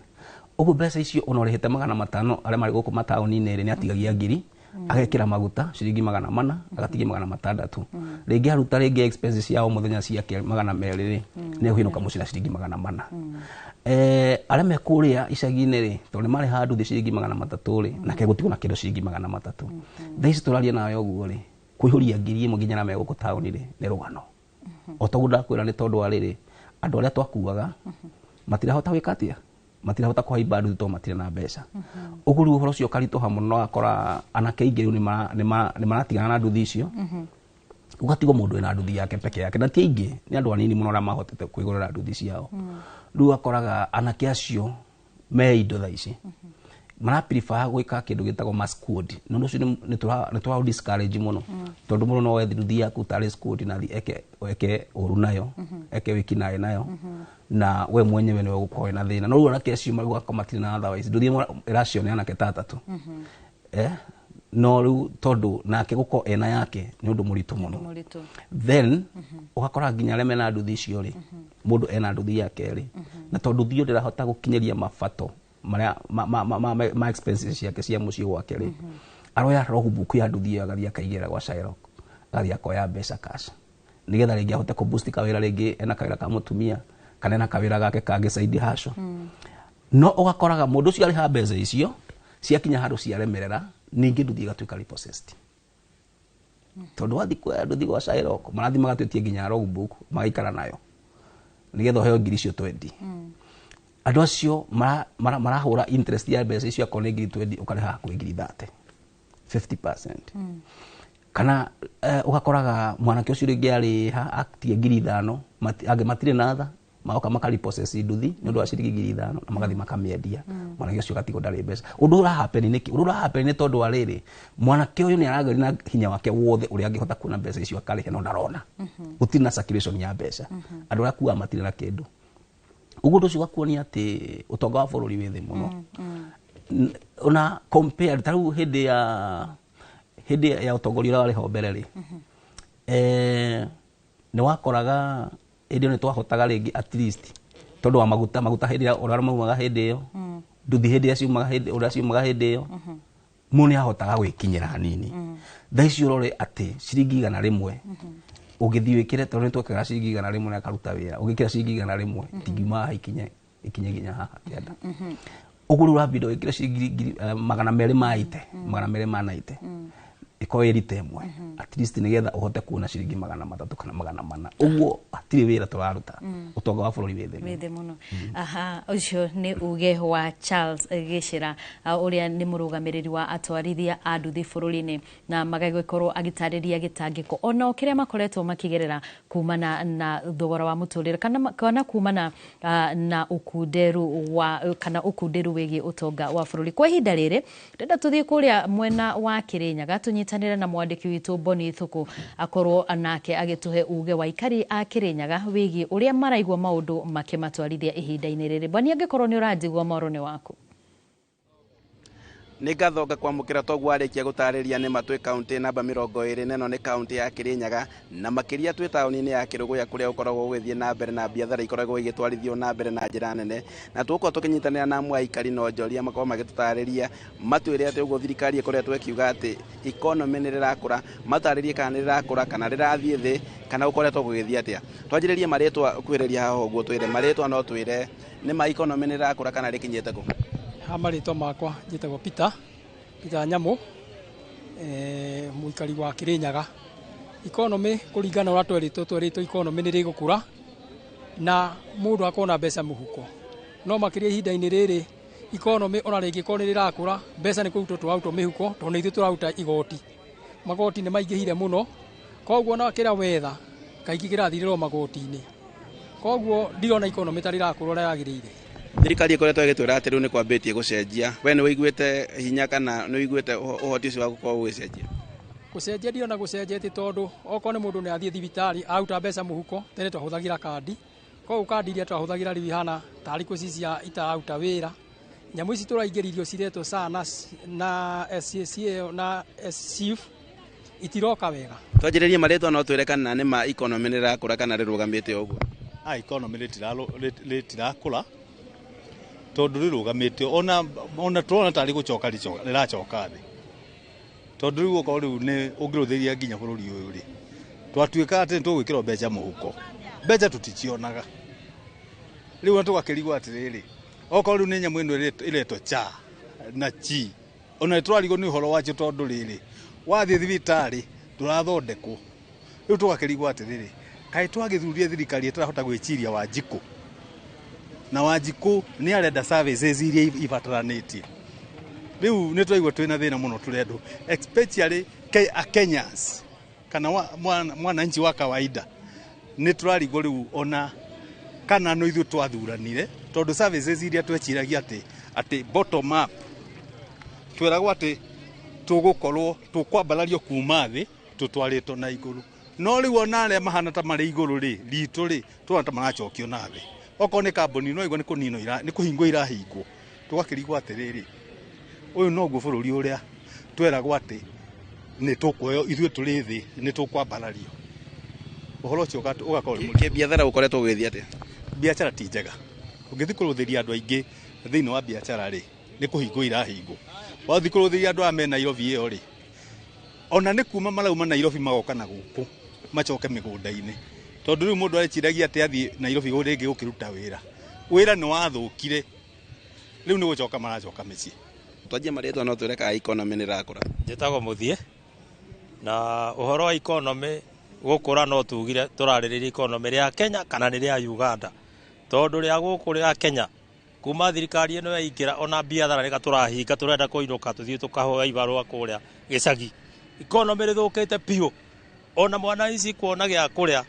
Uguo mbeca icio ona urihite 500 aria mari gukuma tauni-ini ri ni atigagia 1,000 agekira maguta ciringi 400 agatigia 600 ringi aruta ringi expenses yao muthenya ciake 200 ri ni uhinuka mucina ciringi 400 aria mekuria icagi-ini ri tondu mari handu thi ciringi 300 ri na kegutigwo na kindu ciringi 300 thaici turaria nawe uguo ri kuihuria 1,000 nginya na meguku tauni ri ni rugano otogu ndakwira ni tondu ariri andu aria twakuaga matirahota gwika atia matirahota kuhaimba nduthi to matire na mbeca uguo riu uhoro ucio karituha muno akora anake ingi riu ni maratigana na nduthi icio ugatigwo mundu ena nduthi yake peke yake na ti ingi ni andu anini muno aria mahotete kwigurira nduthi ciao riu akoraga anake acio me indo thaici maraprefer gwika kindu gitagwo mass code nundu ucio ni tura discourage muno tondu muno no wethi nduthi yaku tare code na eke uru nayo eke wiki nayo na we mwenyewe niwe gukorwo na thina no riu anake acio maruga komatire na otherwise nduthi iracio ni anake tatatu no riu tondu nake guko ena yake ni undu muritu muno then ugakora nginya aria mena nduthi icio ri mundu ena nduthi yake ri na tondu nduthi ndirahota gukinyeria mabato maria ma expenses ciake cia mucii gwake ri aroya logbook ya nduthi agathia kaigira gwa Shylock agathia koya mbeca cash nigetha ringi ahote ku boost kawira ringi ena kawira ka mutumia kana ena kawira gake kangi side hustle no ugakoraga mundu ucio ari ha mbeca icio ciakinya handu ciaremerera ningi nduthi igatuika repossessed tondu wathi kwa nduthi gwa Shylock marathi magatwetie nginya logbook magaikara nayo nigetha uheo 20 andu acio marahura interest ya mbeca icio akorwo ni 20 ukareha kwi 30 50% kana ugakoraga mwanake ucio ringi ari ha atie 5,000 ange matire natha maoka makaripossess nduthi ni undu wa ciringi 5,000 na magathi makamiendia mwanake ucio gatigo ndari mbeca undu ura happen ni tondu ariri mwanake uyu ni arageri na hinya wake wothe uria angihota kuona mbeca icio akarihe no ndarona gutiri na circulation ya mbeca andu aria kuwa matire na kindu uguo ndu ucio gakuonia ati utonga wa bururi wi thi muno ona compare taru hindi ya utongoria wari ho mbere ri ni wakoraga hindi ni twahotaga ringi at least tondu wa maguta hindi ya ora maumaga hindi yo nduthi hindi ya ciumaga hindi ura ciumaga hindi yo muni ahotaga gwikinyira hanini thaici urore ati ciringi 100 ugithi wikire tondu twekaga ciringi 100 na karuta wira ugikira ciringi 100 tingima ikinye ginya haha kenda uguru rabido wikire ciringi 200 maite iko irite imwe at least nigetha uhote kuona ciringi 300 kana 400 uguo atiri wira turaruta utonga wa bururi withe muno aha ucio ni uge wa Charles Gicira uria ni murugamiriri wa atwarithia a nduthi bururi-ini na magagwikorwo agitariria gitangiko ona kiria makoretwo makigerera kumana na thogora wa muturire kana kumana na ukunderu wigi utonga wa bururi kwa ihinda riri ndenda tuthie kuria mwena wa Kirinyaga tunyitanira na mwandiki witu Boni Thuku akorwo anake agituhe uge wa ikari a Kirinyaga wigi uria maraigwa maundu makimatwarithia ihinda-ini riri. Boni angikorwo ni uranjigwa morone waku ni ngathoga kwamukira togu arikia gutariria ni matwe county namba 20 neno ni county ya Kirinyaga na makiria twi tauni-ini ya Kiruguya kuria ukoragwo gwithie na mbere na biathara ikoragwo igitwarithio na mbere na njira nene na tuko tukinyitanira na amwe aikari no njoria makorwo magitutariria matwire ati ugo thirikari ikoretwo ikiuga ati economy ni rirakura mataririe kana ni rirakura kana rirathie thi kana ukoretwo gugithia atia twanjiririe maretwa kwiriria haho uguo twire maretwa no twire ni ma economy ni rirakura kana rikinyete ku Marĩtwa makwa njĩtagwo Peter Nyamu muikari wa Kirinyaga. Economy kũringana ũrĩa tweritwo economy nĩ rĩgũkũra na mũndũ akona mbeca mũhuko no makĩria ihinda-inĩ rĩrĩ economy ona rĩngĩkorwo nĩ rĩrakũra mbeca nĩ kũrutwo tũrautwo mĩhuko tondũ ithuĩ tũraruta igoti magoti nĩ maingĩhire mũno koguo na kĩrĩa wetha kaingĩ kĩrathirĩrwo magoti-inĩ koguo ndirona economy ta rĩrakũra ũrĩa yagĩrĩire. Thirikari ikoretwo igitwira ati riu ni kwambitie gucenjia we ni wiguite hinya kana ni wiguite uhoti ucio wa gukorwo gucenjia gucenjia ndio na gucenjetie tondu okorwo ni mundu ni athie thibitari auta mbeca muhuko tene twahuthagira kandi koguo kandi iria twahuthagira riu ihana tari kucicia itarauta wira nyamu ici turaingiririo ciretwo sana na SCCA na SCF itiroka wega twanjiririe maretwa no twire kana ni ma economy ni rakura kana rirugamite uguo economy ritirakura tondu rirugamite ona turona tari gucoka riracoka thi tondu riu uko riu ni ungiruthiria nginya bururi uyu ri twatuika ati tugwikirwo mbeca muhuko mbeca tuticionaga riu na tugakirigwo atiriri okorwo riu ni nyamu ino iretwo cha na chi ona twarigwo ni uhoro wacio tondu riri wathie thibitari ndurathondekwo riu tugakirigwo atiriri kai twagithuria thirikari itarahota gwiciria Wanjiku na Wanjiku ni arenda services iria ibataranitie riu ni twaigua twina thina muno turendo especially Kenyans kana mwananchi wa kawaida ni turarigwo riu ona kana no ithu twathuranire tondu services iria tweciragia ati bottom up twiragwo ati tugukorwo tukwambarario kuma thi tutwaritwo na iguru no riu ona aria mahana ta mari iguru ri ritu ri tuona ta maracokio na thi okorwo ni kambuni no igwa ni kunino ni kuhingwo irahingwo tugakirigwo atiriri uyu no guo bururi uria tweragwo ati ni tukwoyo ithuĩ turi thi ni tukwambarario uhoro ucio ugakorwo ke biathara ukoretwo gwithia ati biacara ti njega ungithi kuruthiria andu aingi thiini wa biacara ri ni kuhingwo irahingwo wathi kuruthiria andu a me Nairobi iyo ri ona ni kuma marauma Nairobi magoka na guku macoke migunda-ini tondu riu mundu arechiragia ati athie Nairobi ringi gukiruta wira ni wathukire riu ni gucoka maracoka micii twanjia maretwa no twire ka economy ni rakura njetago muthie na uhoro wa economy gukura no tugire turaririria economy ria Kenya kana ni ria Uganda tondu ria guku ria Kenya kuma thirikari ino yaingira ona biathara rika turahinga turenda kuinuka tuthie tukahoya ibarua kuria gicagi economy rithukite piu ona mwana ici kuona gia kuria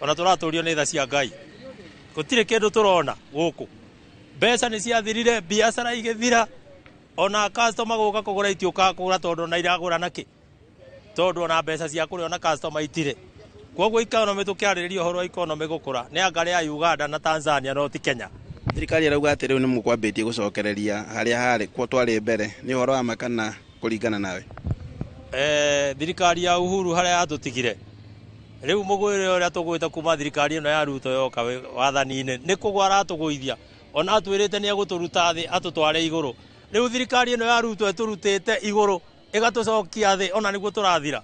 ona turaturio ni tha cia Ngai gutire kindu turona guku mbeca ni ciathirire biacara igithira ona customer guka kugura itio ka kugura tondu na iragura naki tondu ona mbeca cia kuria ona customer itire koguo economy tukiaririria uhoro wa economy gukura ni angari ya Uganda na Tanzania no ti Kenya thirikari irauga ati riu ni mukwambitie gucokereria haria hari kwa twari mbere ni uhoro wa makana kuringana nawe thirikari ya Uhuru haria yatutigire riu mugwire uria tugwite kuma thirikari ino ya Ruto yoka wathani-ini ni kugwa aratuguithia ona atwirite ni aguturuta thi atutware iguru riu thirikari ino ya Ruto eturutite iguru igatucokia thi ona niguo turathira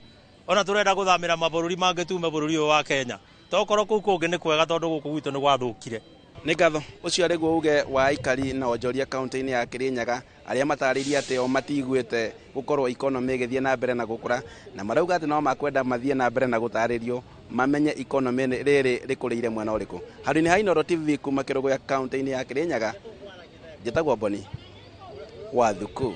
ona turenda guthamira mabururi mangi tume bururi wa Kenya tokorwo kuu kungi ni kwega tondu guku gwitu ni gwathukire ni ngatho ucio ariguo uge wa ikari na onjoria kaunti-ini ya Kirinyaga aria matariria ati o matiguite gukorwo economy igithie na mbere na gukura na marauga ati no makwenda mathie na mbere na gutaririo mamenye economy riri rikurire mwena uriku hari ni Hainoro TV kuma Kirugu ya kaunti-ini ya Kirinyaga njitagwo Boni Wathuku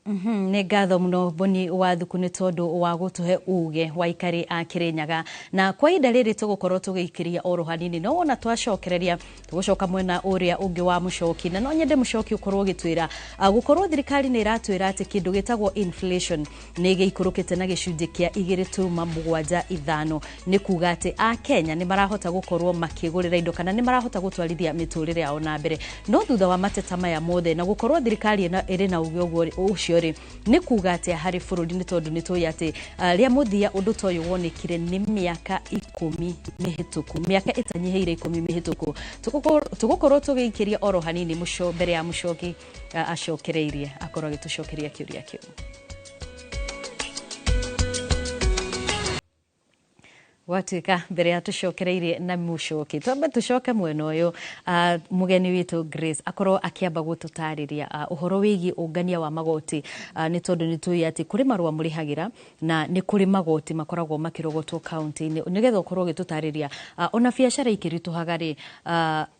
nä ngatho må no Boni Wathuku nä tondå wa gå tå he uge wa ikari a Kirinyaga na kwa ihinda rä rä tå gå korwo tå gä ikä ria oro hanini no wona twacokereria tå gå coka mwena å rä a å ngä wa må coki na no nyende må coki å korwo å gä twä ra gå korwo thirikari nä iratwä ra atä kä ndå gä tagwo inflation nä gä ikå rå kä te na gä cunjä kä a 2.75 nä kuga atä a Kenya nä marahota gå korwo makä gå rä ra indo kana nä marahota gå twarithia mä tå rä re yao na mbere no thutha wa mateta maya mothe na gå korwo thirikari ä na uge å cio rĩ nĩ kuga atĩ harĩ bũrũri nĩ tondũ nĩ tũĩ atĩ rĩa mũthia ũndũ ta ũyũ wonekire nĩ mĩaka 10 mĩhĩtũku mĩaka ĩtanyihĩire 10 mĩhĩtũku tũgũkorwo tũgĩikĩria oro hanini mbere ya mũcoki acokereirie akorwo agĩtũcokeria kĩũria kĩu watuika mbere ya tucokereirie na mucoki twambe tucoke mwena uyu mugeni witu Grace akorwo akiamba gututariria uhoro wigi ungania wa magoti ni tondu ni tuyi ati kuri marua murihagira na ni kuri magoti makoragwo makirogotwo county-ini nigetha ukorwo gitutariria ona biacara ikirituhaga ri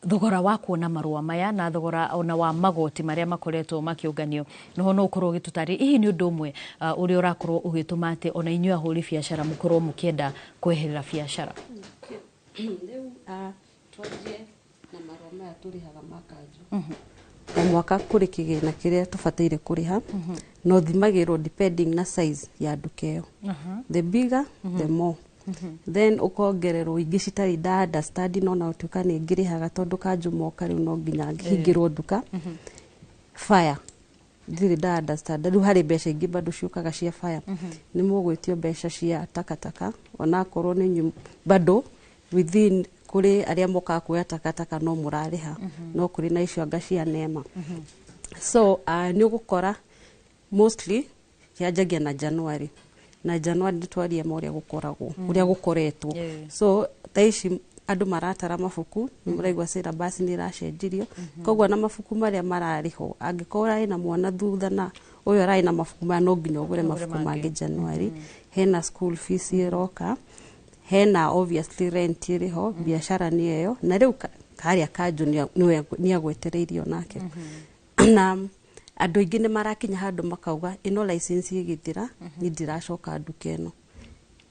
thogora wa kuona marua maya na thogora ona wa magoti maria makoretwo makiunganio no no ukorwo gitutariria ihi ni undu umwe uri urakorwo ugituma ati ona inyua huri biacara mukorwo mukienda kweherera biacara riu twanjie na maroma ya turihaga makanju o mwaka kuri kigina kiria tubataire kuriha no thimagirwo depending na size ya nduka ĩyo. The bigger the more. Then ukongererwo ingĩ citari da understand no na utuka nĩ ngĩrĩhaga tondũ kanjumoka rĩu no nginya ngĩhingĩrwo nduka. Fire ndiri da understand rĩu harĩ mbeca ingĩ bado ciũkaga cia fire. Nĩ mũgwĩtio mbeca cia takataka ona korwo nĩ bado within kuri aria moka kuya takataka no murariha no kuri na icio anga cia neema. So ni ugukora mostly kianjagia na January twaria mo uria gukoragwo uria gukoretwo. So taici andu maratara mabuku ni muraigwa syllabus ni iracenjirio kogwa na mabuku maria marariho angikora ina mwana thutha na uyo rai na mabuku ma no nginya ugure mabuku mangi January. Hena school fees iroka, hena obviously rent iriho, biashara ni eyo na riu karia kanju ni agwetereirio nake. Na andu ingi ni marakinya handu makauga ino license igithira ni ndiracoka nduka ino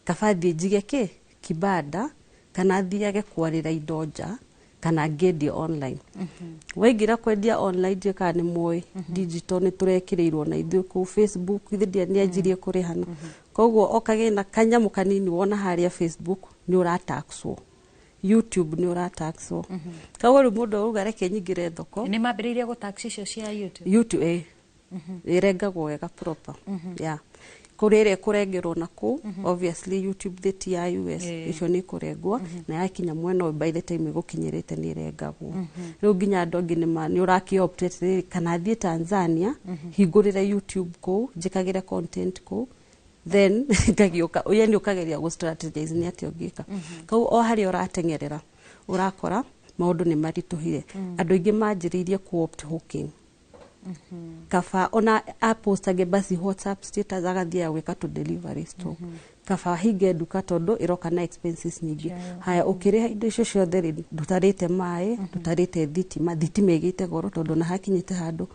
kabathi njige kibanda kana thiage kwarira indo nja kana ngendia online. Waigira kwendia online je kana ni moy digital ni turekireirwo na ithu ku Facebook ithindia ni anjirie kurihana. Koguo okagena kanyamu kanini wona haria Facebook ni urataxwo, YouTube ni urataxwo. Kawo ru mundu ugareke nyingire thoko ni mambiriria go tax icio cia YouTube irengagwo wega proper. Yeah. Kurere kurengerwo naku obviously YouTube the ya US icio ni kurengwa na yakinya mwena by the time gukinyirite ni rengagwo. Riu nginya andu angi ni uraki opted kana thie Tanzania hingurire YouTube ko njikagire content ko then ngagioka uyeni ukageria go strategize ni ati ogika. Kau o hari uratengerera urakora maundu ni marituhire. Andu ingi manjiririe ku opt hooking. Kafa ona apostage basi WhatsApp status agathia gwika to delivery store. Kafa hige duka tondu iroka na expenses nyingi. Haya ukiriha indo icio ciothe dutarite mai, dutarite thitima igite goro tondu na hakinyite handu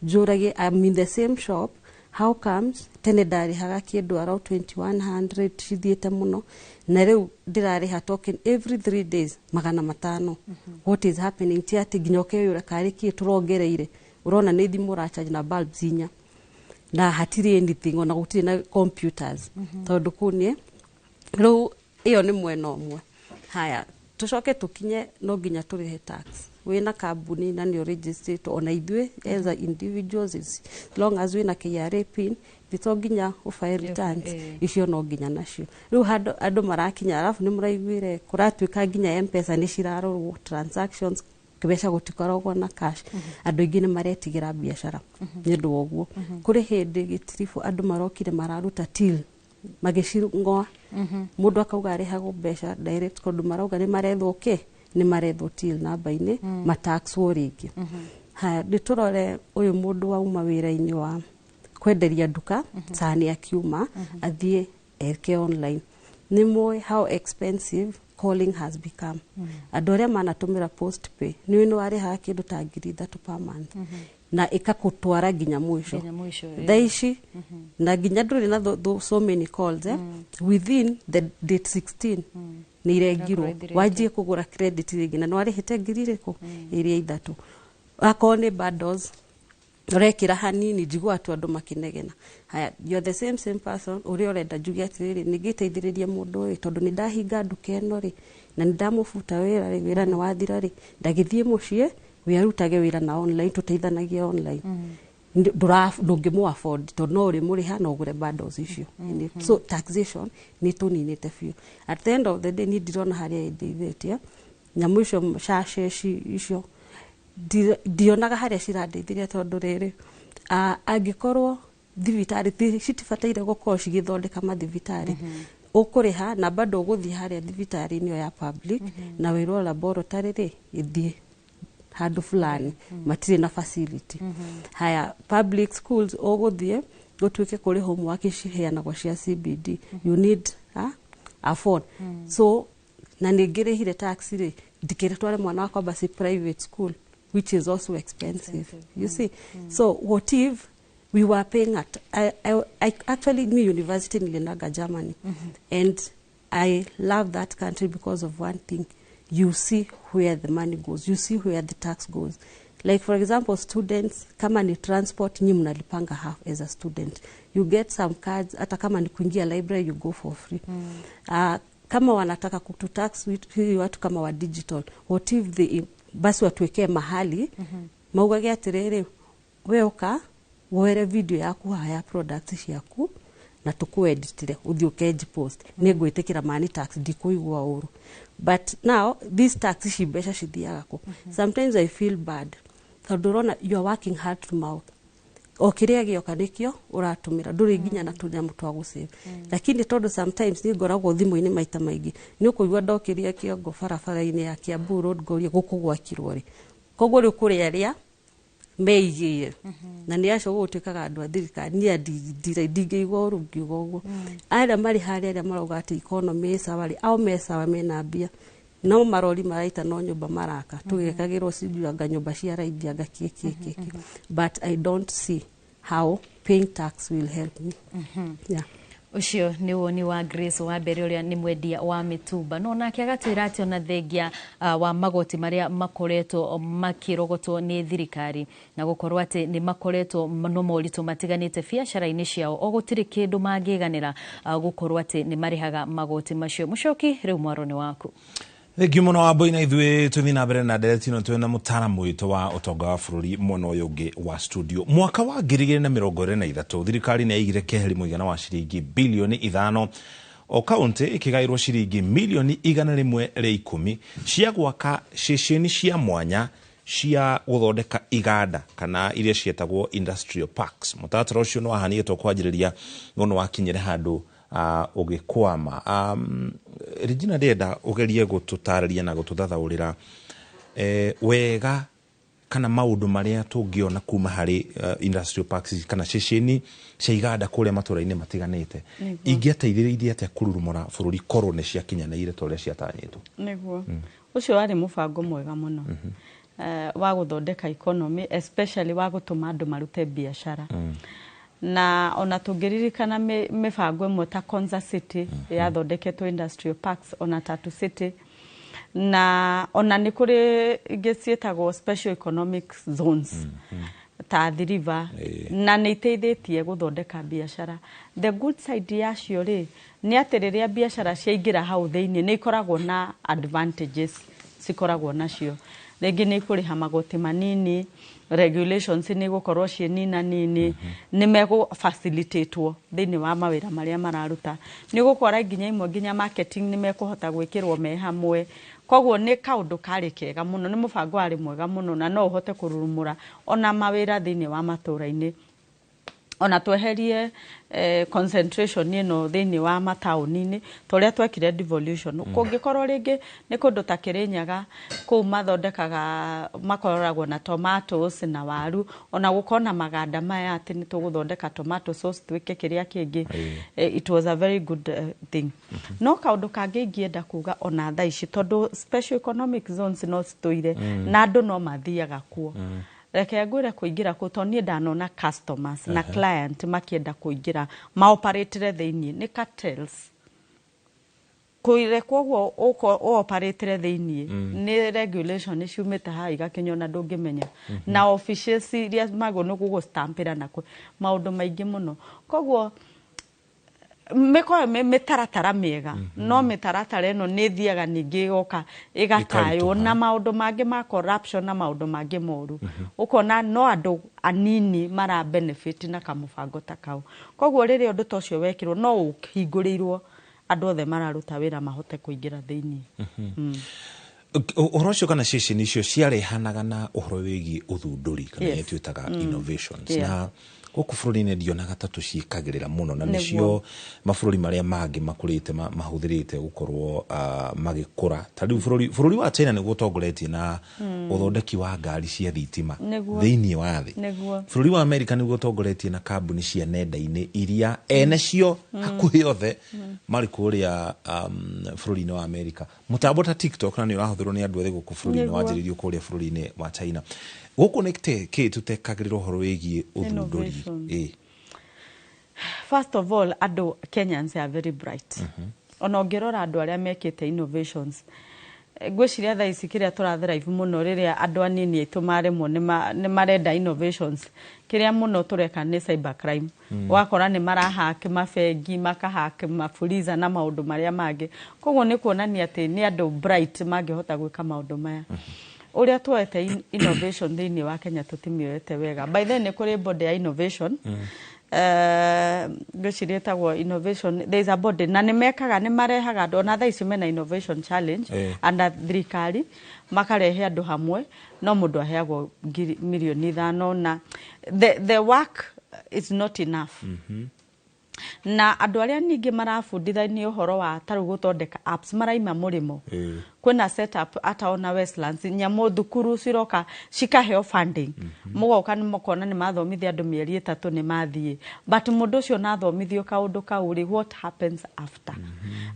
njurage I'm in the same shop. How comes tene ndarihaga kindu around 2100 cithiete muno na riu ndirariha token every 3 days magana matano. What is happening ti ati ginyoke yura kariki turongereire urona ni thimu racharge na bulbs inya na hatiri anything ona gutiri na computers tondu kunie riu iyo ni mwena omwe. Haya tucoke tukinye no nginya turihe tax wina kambuni na ni registered ona ithwe as individuals as long as wina KRA pin bito nginya ufile returns icio no nginya nacio. Riu andu marakinya alafu ni muraiguire kuratwika nginya M-Pesa ni cirarorwo transactions kibesha gutikoragwo na cash. Andu ingi ni maretigira biashara nyendu woguo kuri hindi gitirifu andu marokire mararuta till magicirungoa mundu akauga arihago besha direct kondu marauga ni marethwo ni marethwo till namba-ini mataxwo ringi. Haya nditurore uyu mundu wauma wira-ini wa kwenderia nduka sani akiuma athie eke online. Ni moy how expensive calling has become. Andu aria manatumira post pay ni wino ari ha kindu ta 3,000 per month na ikakutwara ginya mwisho thaici na ginya nduri na so many calls within the date 16 ni irengirwo wajie kugura credit ringi na no ari hite ngiririku iria ithatu akone bundles rekira hanini njigua atu andu makinegena. Haya you're the same person uri orenda njugi atiriri nigiteithiririe mundu uyu tondu ni ndahinga nduka eno ri na ndamufuta wira ni wathira ri ndagithie mucie wiarutage wira na online tuteithanagia online ndungimu afford tondu no uri muriha no ugure bundles icio. So taxation ni tuninite few at the end of the day ni ndirona haria indithitie nyamu icio shasheshi icio dionaga haria cirandeithiria tondu riri angikorwo thibitari citibataire gukorwo cigithondeka mathibitari ukuriha na bado uguthie haria thibitari ni ya public na wiro laboratory ri ithie handu fulani matire na facility. Haya public schools uguthie gutwike kuri homework ciheanagwo cia CBD you need a phone. So na ningirihire tax ri ndikire tware mwana wakwa basi private school which is also expensive. You see so what if we were paying at I actually me university nilinaga Germany and I love that country because of one thing. You see where the money goes, you see where the tax goes. Like for example, students, kama ni transport, nyi mnalipanga half as a student. You get some cards, hata kama ni kuingia library, you go for free. Kama wanataka kututax hii watu kama wa digital, what if the basi watuwekee mahali, maugage atirere, weoka, woere video yaku haya products yaku, na tuku editire, uthioke post, nego itekira money tax, dikuigwa uru. But now, this tax shibesha shithiaga ko. Sometimes I feel bad. Tondurona, you are working hard to mouth. O kiria gioka nikio uratumira nduri nginya na tunyamu twa gusave. Lakini tondu sometimes ni ngoragwo thimu-ini maita maingi. Ni ukuigwa ndokiria kiongo barabara-ini ya Kiambu Road ngoria gukugwakirwo ri. Koguo ri kuria ria meigire. Na ni acio gutikaga andu a thirikari ni ndingeigwa uru ngiuga uguo. Aria mari haria aria marauga ati economy sawa au mesawa mena mbia. No marori maraita no nyumba maraka tugekagirwo cijuanga nyumba cia raithia ngakiki. But I don't see how paying tax will help me. Yeah. Ucio ni woni wa Grace wa mbere uria ni mwendia wa mitumba no nake agatwira ati ona thengia wa magoti maria makoretwo makirogotwo ni thirikari na gukorwo ati ni makoretwo no moritũ matiganite biacara-ini ciao o gutiri kindu mangiganira gukorwo ati ni marihaga magoti macio. Mucoki riu mwaro ni waku. Thengiũ mũno wa Mboina, ithuĩ tũthiĩ na mbere na ndereti ĩno twĩna mũtaaramu witũ wa ũtonga wa bũrũri mwena ũyũ ũngĩ wa studio. Mwaka wa 2023 thirikari nĩ yaigire keheri mũigana wa ciringi bilioni 5 o kaunti ĩkĩgaĩrwo ciringi milioni 110 cia gwaka ceceni cia mwanya cia gũthondeka iganda kana iria cietagwo industrial parks. Mũtaratara ũcio nĩ wahanĩtwo kwanjĩrĩria no wakinyire handũ ugikwama. Regina ndenda ugerie gututariria na gututhathaurira wega kana maundu maria tungiona kuma hari industrial parks kana ceceni cia iganda kuria matũra-inĩ matiganite ingĩateithĩrĩirie atĩa kururumũra bũrũri korwo nĩ ciakinyanĩire ta ũrĩa ciatanyĩtwo. Niguo ucio warĩ mũbango mwega mũno wa guthondeka economy, especially wa gutuma andu marute biashara. Na ona tungiririkana mibango imwe ta Konza City yathondeketwo industrial parks, ona Tatu City, na ona ni kuri gicietagwo special economic zones ta Athi River, na ni iteithĩtie guthondeka biashara. The good side yacio ri ni ati riria biashara ciaingira hau thĩinĩ ni ikoragwo na advantages cikoragwo nacio. Rĩngĩ nĩ ikũrĩha magoti manini, regulations ni gukorwo cie nina nini, ni mego facilitatewo thĩinĩ wa mawĩra marĩa mararuta. Ni gũkora nginya imwe nginya marketing ni mekuhota gwĩkĩrwo me hamwe. Koguo ni kaundu kari kega muno, ni mubango ari mwega muno na no uhote kururumura ona mawĩra thĩinĩ wa matũra-inĩ. Ona tweherie concentration ino thĩinĩ wa mataũni-inĩ toria twekire devolution. Kũngĩkorwo rĩngĩ nĩ kũndũ ta Kĩrĩnyaga kũu mathondekaga makoragwo na tomatoes na waru, ona gũkorwo na maganda maya atĩ nĩ tũgũthondeka tomato sauce twĩke kĩrĩa kĩngĩ. It was a very good thing. No kaũndũ kangĩ ingĩenda kuga ona thaa ici tondũ special economic zones no citũire na andũ no mathiaga kuo. Reke ngwĩre kũingĩra kũu tondũ niĩ ndanona customers na client makienda kũingĩra maoperatire thĩinĩ nĩ cartels. Kũire koguo operatire thĩinĩ nĩ regulation ciumĩte haha igakinya ona ndũngĩmenya. Na officials iria magwo nĩ gũgũstampĩra na maũndũ maingĩ mũno. Koguo mĩtaratara mĩega no mĩtaratara ĩno nĩ thiaga ningĩ igoka igataywo na maũndũ mangĩ ma corruption na maũndũ mangĩ moru. Ukona no andũ anini mara benefit na kamũbango ta kau. Koguo rĩrĩa ũndũ ta ũcio wekirwo no ũhingũrĩirwo andũ othe mararuta wĩra mahote kũingĩra thĩinĩ. Ũhoro ũcio kana ceceni icio ciarehanaga na ũhoro wĩgiĩ ũthundũri kana twĩtaga innovations na gũkũ bũrũri-inĩ ndionaga ta tũciĩkagĩrĩra mũno na nĩcio mabũrũri marĩa mangĩ makũrĩte mahũthĩrĩte gũkorwo magĩkũra. Ta rĩu bũrũri wa China nĩguo ũtongoretie na ũthondeki wa ngari cia thitima thĩinĩ wa thĩ. Bũrũri wa Amerika nĩguo ũtongoretie na kambuni cia nenda-inĩ iria enecio hakuhĩ othe marĩ kũrĩa bũrũri-inĩ wa Amerika. Mũtambo ta TikTok na nĩ ũrahũthĩrwo nĩ andũ ethĩ gũkũ bũrũri-inĩ wanjĩrĩirio kũrĩa bũrũri-inĩ wa China. Gũkũ nĩ kĩ tũtekagĩrĩra ũhoro wĩgiĩ ũthundũri? First of all, andũ Kenyans are very bright. Ona ũngĩrora andũ arĩa mekĩte innovations ngwiciria thaa ici kiria turathrive muno riria andu anini aitu maremwo ni marenda innovations kiria muno tureka ni cyber crime wakora ni marahake mabengi makahake mafuliza na maundu maria mangi koguo ni kuonania ati ni andu bright mangihota gwika maundu maya uria tuete innovation thiini wa Kenya tutimioete wega by then ni kuri body ya innovation ngwiciria tagwo innovation there is a body na nimekaga ni marehaga andu na thaa ici mena innovation challenge and thirikari makarehe andu hamwe no mundu aheagwo milioni 5 na the work is not enough na andu aria ningi marafundithania uhoro wa taru guthondeka apps maraima murimo kwina setup ata ona Westlands nyamu thukuru ciroka cikaheo funding mugoka ni mukona ni mathomithia andu mieri 3 ni mathie but mundu ucio na thomithio kaundu kauri what happens after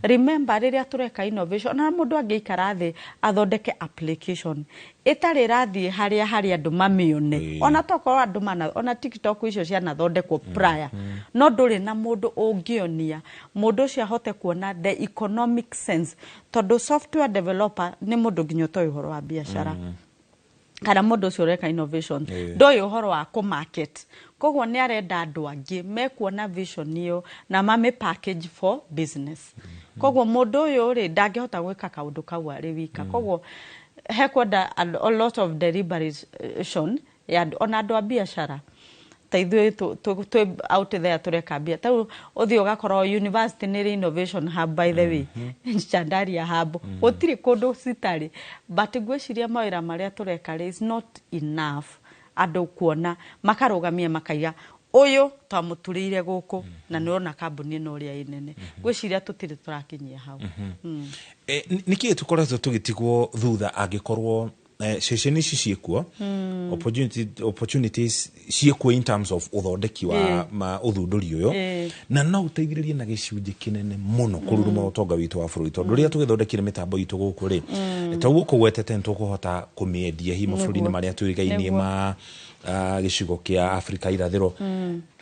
remember riria tureka innovation na mundu angeikara thi athondeke application itari rathie haria andu mamione ona toko andu mana ona TikTok icio cia nathondekwo prior no nduri na mundu ungionia mundu ucio ahote kuona the economic sense tondu software developer ni mundu nginyo toy uhoro wa biashara kana mundu ucio reka innovation ndoy uhoro wa ku market koguo ni arenda andu angi mekuona vision iyo na mame package for business koguo mundu uyu ri ndangihota gwika kaundu kau ari wika koguo hekwenda a lot of deliberation ya ona andu a biashara taithwe to out there tureka bia tau uthi ugakorwo university ni innovation hub by the way Chandaria hub utiri kundu citari but gwiciria mawira maria tureka is not enough andu kuona makarugamia makaiga uyu twamuturire guku na nirona kambuni no ria inene gwiciria tutiri turakinyia hau niki tukoretwo tugitigwo thutha angikorwo ceceni ici ciekuo opportunities ciekuo in terms of uthondeki wa uthunduri uyo na no uteithiririe na gicunji kinene muno kururuma utonga witu wa bururi tondu ria tugithondekire mitambo itu guku ri taguo kugwetete ntukuhota kumiendia hi maburi ni maria tuigainie ma gicigo kia Africa irathiro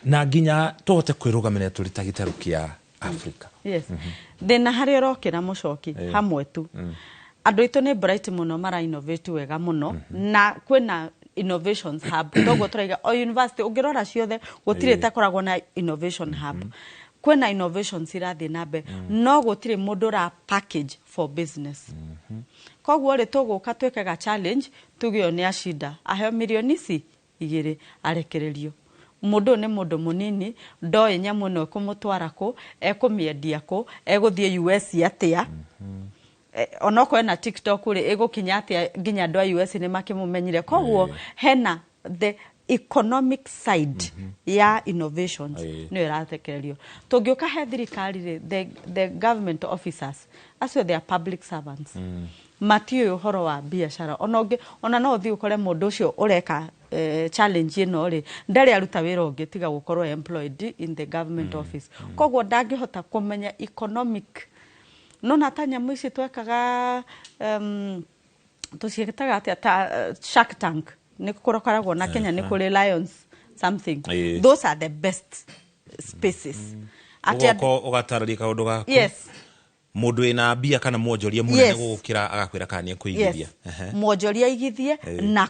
na nginya tuhote kwirugamira turi ta gitaru kia Africa thina hari urokira mucoki hamwe tu andu itu ni bright muno mara innovate wega muno na kwina innovations hub togo turaiga o university ungirora ciothe gutire takoragwo na innovation hub kwina innovations irathi nabe no gutire mundu ra package for business koguo ri tuguka twekaga challenge tugio ni ashinda aheo milioni ici 2 arekererio mundu ni mundu munini ndoe nyamu no kumutwara ku ekumiendia ku eguthie US atia onoko na TikTok uri egukinya atia nginya andu a US ni makimumenyire koguo hena the economic side ya innovations no iratekererio tungioka he thirikari the government officers acio they are public servants matio uhoro wa biashara ona no thi ukore mundu ucio ureka challenge ino ri ndari aruta wira ungi tiga gukorwo employed in the government office koguo ndangihota kumenya economic no natanya mwici twekaga tucietaga atia Shark Tank ni kukoragwo na Kenya ni kuri Lions something those are the best spaces atia ugatarĩria kaundu gaku mundu ina bia kana mwonjoria munene gukira agakwira kania kuigithia mwonjoria igithie na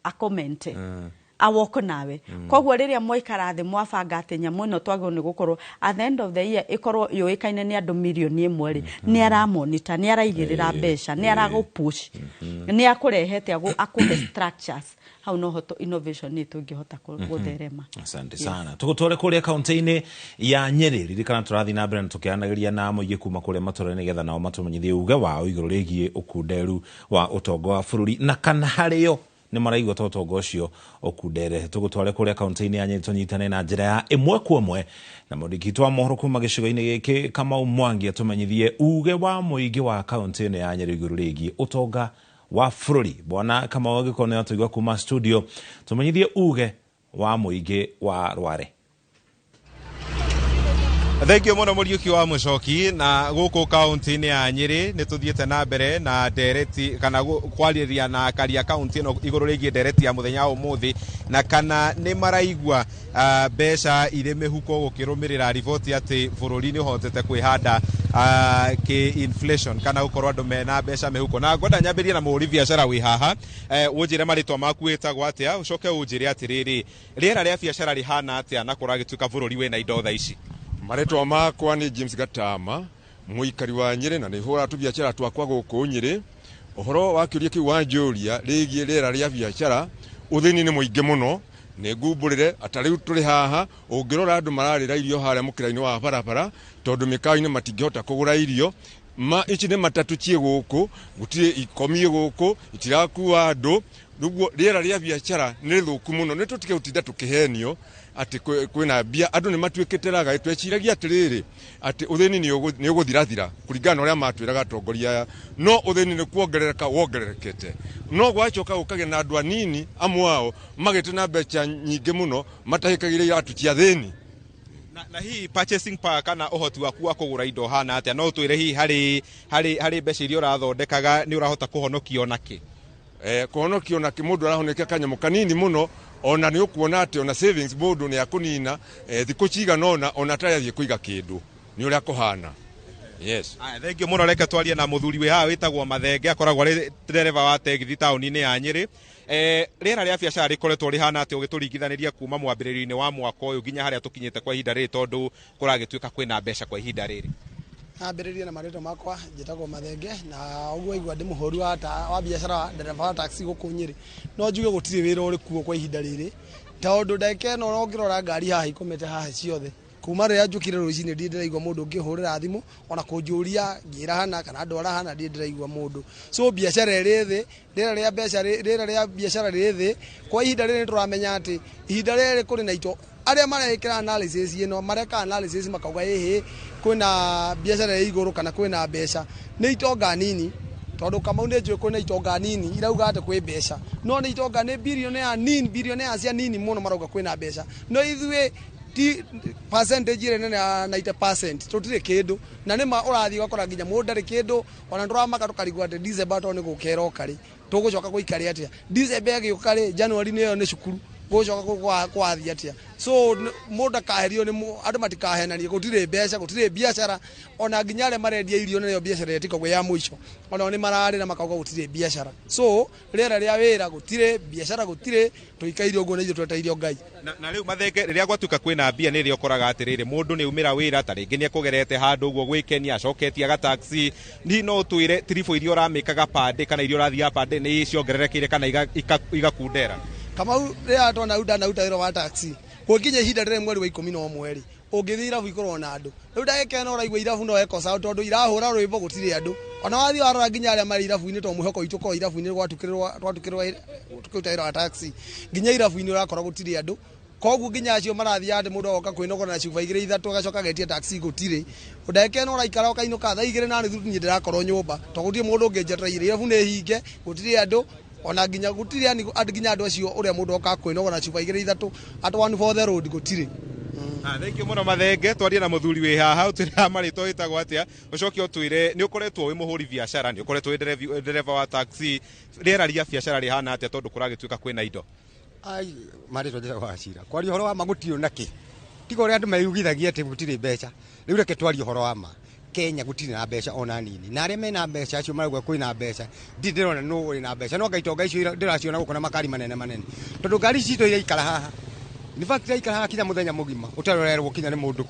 akomente awoko nawe koguo riria moikara thi mwabanga atenya muno twagwo ni gukorwo at the end of the year ikorwo yoikaine ni andu milioni 1 ri ni ara monitor ni araigirira besha ni ara go push ni akurehete akuhe structures how no hoto innovation ni tungihota gutherema asante sana tugutware kuria kaunti-ini ya Nyeri ririkana turathi na mbere tukianagiria na muigi kuma kuria maturani getha nao matumenyithie uge wao iguru rigie ukunderu wa utongo wa bururi na kana hario ni maraigwa totongo ucio okundere tugutware kuria kaunti-ini ya Nyeri tunyitane na njira ya imwe kwa imwe na murikitwa mohoro kuma gicigo-ini giki kama Mwangi atumenyithie uge wa muigi wa kaunti-ini ya Nyeri iguru rigie utonga wa bururi bwana kama wagikone atuigwa kuma studio tumenyithie uge wa muigi wa Rware. Thank you muno Muriuki wa Mucoki na guku kaunti-ini ya Nyeri ni tuthiete na mbere na dereti kana kwariria na karia kaunti ino iguru rigie dereti ya muthenya umuthi na kana ni maraigwa besha ire mihuko gukirumirira riboti ati bururi ni hotete kwihanda ki inflation kana ukorwo andu mena mbeca mehuko na ngwenda nyambirie na muri biashara wi haha unjire maritwa maku wetagwo atia ucoke unjire atiriri riera ria biashara rihana atia na kuragituka bururi we na indo tha ici maritwa makwa ni James Gatama muikari wa Nyeri na ni hura tu biashara twakwa guku Nyeri uhoro wa kiuria kiu wanjuria rigie riera ria biashara uthini ni muingi muno ne ngumburire atari turi haha ungirora andu mararira irio haria mukiraini wa barabara tondu mikaini matingihota kugura irio ici ni matatu cie guku gutire ikomi guku itirakuwa andu nuguo riera ria biashara ni thuku muno ni tutike utinda tukihenio ati kwina bia andu ni matuikiteraga tweciragia atiriri ati uthini ni uguthirathira kuringana uria matwiraga atongoria no uthini ni kuongerereka wongererekete no gwacoka ukage na andu anini amwao magite na mbeca nyingi muno matahikagire iratu cia thini na hii purchasing power kana uhoti waku wa kugura indo hana atia no twire hii hari mbeca iria urathondekaga ni urahota kuhonokio naki kuhonokio naki mundu arahoneka kanyamu kanini muno ona ni ukuona ati ona savings board ni akunina thiku cigana ona tarathie kuiga kindu ni uria kuhana yes thank you muno reke twarie na muthuri we haha witagwo Mathenge akoragwo ari driver wa tegithi tauni-ini ya Nyeri riera ria biashara rikoretwo rihana ati ugituringithaniria kuma mwambiririo-ini wa mwaka uyu nginya haria tukinyite kwa ihinda riri tondu kuragituika kwina mbeca kwa ihinda riri ambiririe na marito makwa njitagwo Mathenge na uguo igwa ndi muhuri wa biashara dereva wa taxi guku Nyeri no njuge gutire wira uri kuo kwa ihinda riri tondu ndeke no rongirora ngari haha ikomete haha ciothe kuma ria njukire rucini ndi ndiraigwa mundu ngihurira thimu ona kunjuria ngira hana kana ndwara hana ndi ndiraigwa mundu so biashara iri thi rira ria biashara riri thi kwa ihinda riri turamenya ati ihinda riri kuri na ito aria marekira analysis ino mareka analysis makauga hihi kwina biashara ya iguru kana kwina mbeca ni itonga nini tondu kama unde njwe kwina itonga nini irauga ati kwi mbeca no ni itonga ni billionaire cia nini muno marauga kwina mbeca no ithwe ti percentage ire nene 90% tutire kindu na nima urathi gakora nginya mundu ndari kindu ona nduramaka tukarigwa ati December to ni gukera kari tugucoka guikari atia December agiukari January niyo ni cukuru gucoka kwathi atia so mundu akaherio ni andu matikahenanie gutire mbeca gutire biashara ona nginya ale marendia irio nayo biashara yetiko ya mwisho ona ni marari na makauga gutire biashara so rera ria wira gutire biashara gutire tuikairio ngo na irio twetairio Ngai na riu Mathenge riria gwatuka kwina mbia ni rio koraga atiriri mundu ni umira wira ta ringi ni akugerete handu uguo gwikenia acoketie ga taxi ni no twire trifo irio ramikaga pande kana irio rathia pande ni ciongererekire kana igakundera kama ria tona uda na utairo wa taxi kuginya ihinda rire mweri wa 11 ungithira vuikorwo na andu riu ndagike no raigwa irabu no eko sawa tondu irahura rwimbo gutire andu ona wathi warora nginya aria mari irabu-ini to muheko itu ko irabu-ini gwatukirwa tukutaira wa taxi nginya irabu-ini urakora gutire andu koguo nginya acio marathia andi mundu oka kwinogora na cuba 2-3 agacoka getia taxi gutire ndagike no raikara ukainuka thaa 2 na nuthu ndirakorwo nyumba to gutire mundu ungejetra irabu ne hinge gutire andu ona nginya gutire ani nginya andu acio uria mundu oka kwinogora na cuba 2-3 at one for the road gutire thank you muno Mathenge twarie na muthuri we haha utira marito witagwo atia ucoke utwire ni ukoretwo wi muhuri biashara ni ukoretwo wi dereva wa taxi riera ria biashara rihana atia tondu kuragituika kwina indo ai marito njira wa cira kwari horo wa magutio naki tigo ria andu meyugithagia ati gutire mbeca riu reke twari horo wa ma Kenya gutire na mbeca ona nini na aria mena mbeca acio marauga kwina mbeca ndirona no uri na mbeca no ngaitonga icio ndiraciona gukona makari manene tondu ngari cito iria ikara haha ni fact ikara haha kinya muthenya mugima utarorerwo kinya ni mundu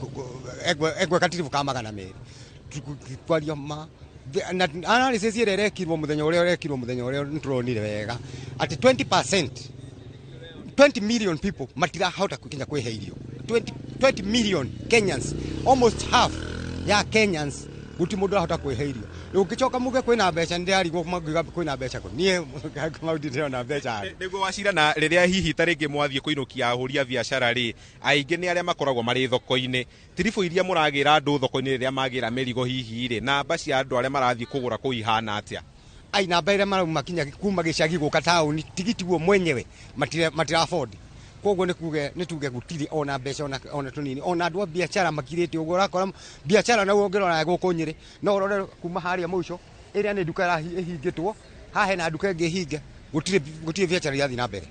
egwe katirifu ka magana meri twario ma na analysis ire rekirwo muthenya uria nturonire wega ati 20 million people matira hauta kukinya kwehe irio 20 million Kenyans almost half ya Kenyans guti mundu ahota kwehe irio ukichoka muge kwina mbeca ndirarigwo magiga kwina mbeca ko nie maudire na mbeca niguo wacira na riria hihi taringi mwathie kuinukia ahuria biashara ri aingi ni aria makoragwo mari thoko-ini tirifu iria muragira andu thoko-ini riria magira merigo hihi ri namba cia andu aria marathie kugura ku ihana atia ai namba iria marumakinya kuma gicagi guka tauni tigiti guo mwenyewe matira afford koguo ni tuge gutiri ona mbeca ona tunini ona andu biashara makirite uguo urakora biashara na wongerora guku Nyeri no urore kuma haria muico iria ni duka ihingitwo hahe na duka ingi hinge gutire biacara yathi na mbere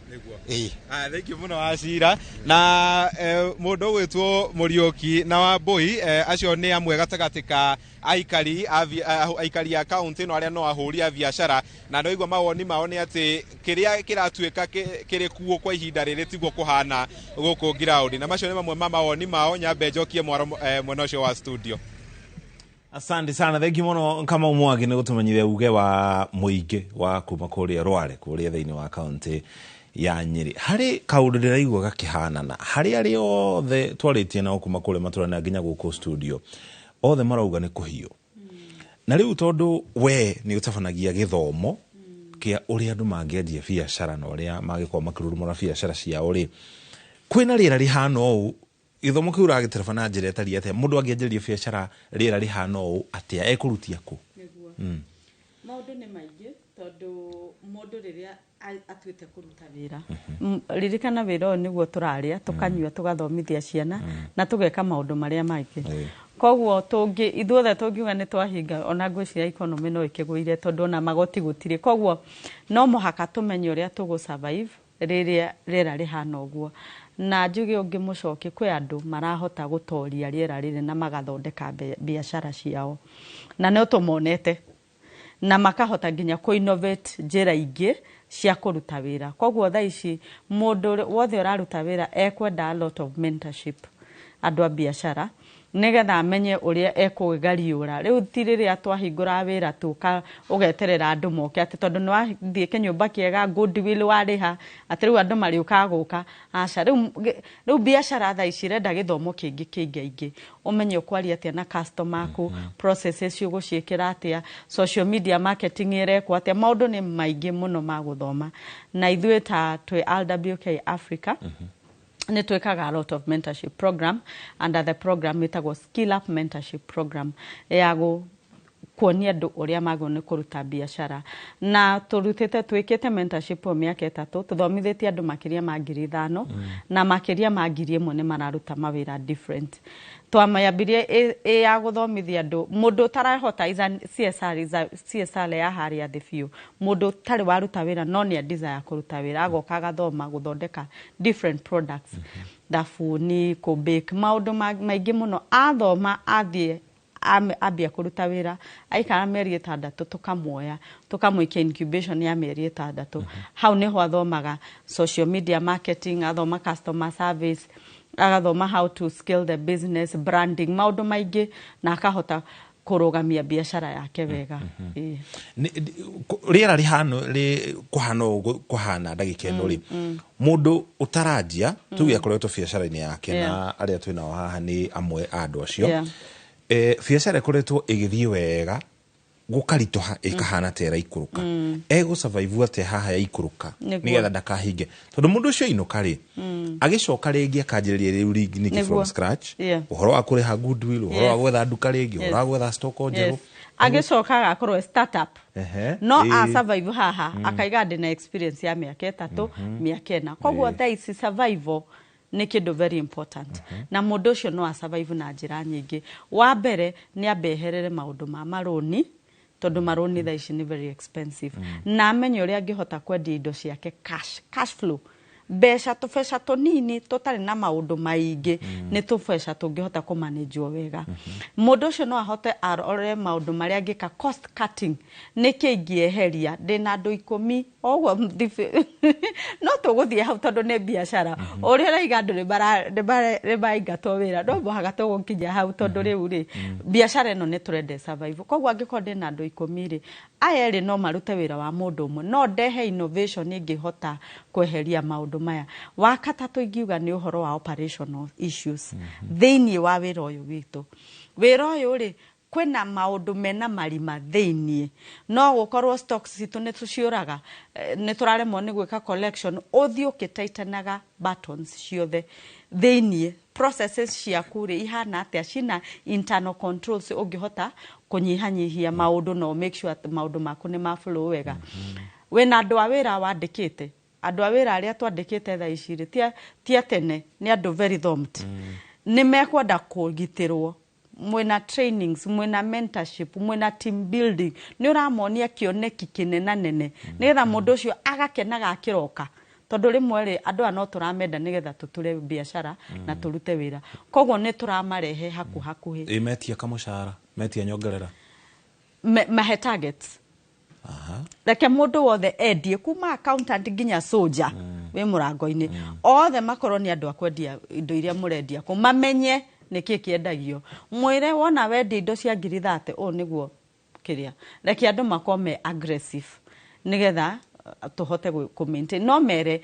thank you muno Wachira na mundu gwitwo Muriuki na Wambui acio ni amwe gatagati ka aikari a county no aria no ahuri a biacara na ndoigwa mawoni mao ni ati kiria kiratuika kiri kuo kwa ihinda riri tiguo kuhana guku ground na macio ni mamwe ma mawoni mao. Nyambe njokie mwaro mwena ucio wa studio. Asante sana, thank you muno kama umwagi ni gutumenyithia uge wa muingi wa kuma kuria Rware kuria thiini wa county ya Nyeri. Hari kaundu ndiraigua gakihanana hari ari othe twaritie na kuma kuria maturana nginya guku studio othe marauga ni kuhio na riu tondu we ni utabanagia githomo kia uria andu mangiendia biacara na uria magikorwo makirurumura biacara ciao ri kwina rira rihana ou githomo kiu ragiterefana njira etari atia mundu angienjeria biacara rira rihana ou atia ekurutia ku maundu ni maingi tondu mundu riria atuite kuruta wira ririkana wira niguo turaria tukanyua tugathomithia ciana na tugeka maundu maria maingi koguo tungi ithuothe tungiuga ni twahinga ona ngwiciria economy no ikiguire tondu na magoti gutire koguo no muhaka tumenye uria tugu survive riria rira rihana uguo na njuge ungi mucoki kwi andu marahota gutoria riera riri na magathondeka biacara ciao na no tumonete na makahota nginya ku innovate njira ingi cia kuruta wira koguo tha ici mundu wothe uraruta wira ekwenda a lot of mentorship andu a biacara nigetha amenye uria ekugariura riu ti riria twahingura wira tuka ugeterera andu moke ati tondu ni wathie kinyumba kiega goodwill wariha ati riu andu mariuka guka aca riu biacara tha ici renda githomo kingi kingi umenye ukwaria atia na customer ku processes cio guciikira atia social media marketing irekwo atia maundu ni maingi muno ma guthoma na ithuĩ ta twi RWK Africa ni twekaga a lot of mentorship program under the program itagwo skill up mentorship program yago kuonia andu uria magone kuruta biacara na turutite twikite mentorship o miaka 3 tuthomithitie andu makiria ma 5,000 na makiria ma 1,000 ni mararuta mawira different twamayambirie ya guthomithia andu mundu tarahota CSR ya haria the few mundu tari waruta wira no ni desire kuruta wira agoka gathoma guthondeka different products thabuni ku bake maundu maingi muno athoma athie ambia kuruta wira aikara meri 6 tukamuoya tukamwikia incubation ya meri 6 hau niho athomaga social media marketing athoma customer service agathoma how to scale the business branding maundu maingi na akahota kurugamia biashara yake wega riera rihano ri kuhana ndagika ino ri mundu utarajia tuge akoretwo biacara-ini yake na aria twina haha ni amwe andu acio biacara ikoretwo igithie wega gukaritoha ikahana tera ikuruka ego survive ate haha ya ikuruka nigetha ndakahinge tondu mundu ucio inuka ri agicoka ringi akanjiriria riu ringi niki from scratch uhoro wa kuriha goodwill uhoro wa gwetha nduka ringi uhoro wa gwetha stock njeru agicoka agakorwo startup no a survive haha akaiga ndina experience ya miaka 3 miaka 4 koguo thaisi survival ni kindu very important na mundu ucio no a survive na njira nyingi wa mbere ni abeherere maundu ma maroni tondu maroni tha ici ni very expensive na amenye uria angihota kwendia indo ciake cash flow besha tubesha tunini tutari na maundu maingi ni tubesha tungihota ku manage wega mundu ucio no ahote arore maundu maria angika cost cutting ni kingieheria ndina andu 10 ogwo no tuguthie hau tondu ni biashara uria raiga andu ni baingatwo wira no bohaga tugukinya hau tondu riu ri biashara ino ni turende survive koguo angikora ndina andu 10 ri aya ri no marute wira wa mundu umwe no ndehe innovation ingihota kweheria maundu maya wakatatu ingiuga ni uhoro wa operational issues thiini wa wira uyu witu wira uyu ri kwena maundu mena marima thiini no gukorwo stocks citu ni tuciuraga ni turaremwo ni gwika collection uthio ukitaitanaga buttons ciothe thiini processes ciaku ri ihana atia cina internal controls ungihota kunyihanyihia maundu no make sure maundu maku ni ma flow wega wena andu a wira wandikite andu a wira aria twandikite tha iciri tia tene ni andu very thomed ni mekwenda kugitirwo mwena trainings, mwena mentorship, mwena team building, ni uramonia kioneki kinena nene nigetha mundu ucio agakenaga akiroka tondu rimwe ri andu ano turamenda nigetha tuture biashara na turute wira koguo ni turamarehe hakuhi metia kamushara metia nyongerera mahe targets reke mundu wothe endie kuma accountant ginya soldier we murango-ini othe makorwo ni andu akwendia indo iria murendia ku mamenye niki kiendagio mwire wona wendi indo cia 30 o niguo kiria reke andu makome aggressive nigetha tuhote ku maintain no mere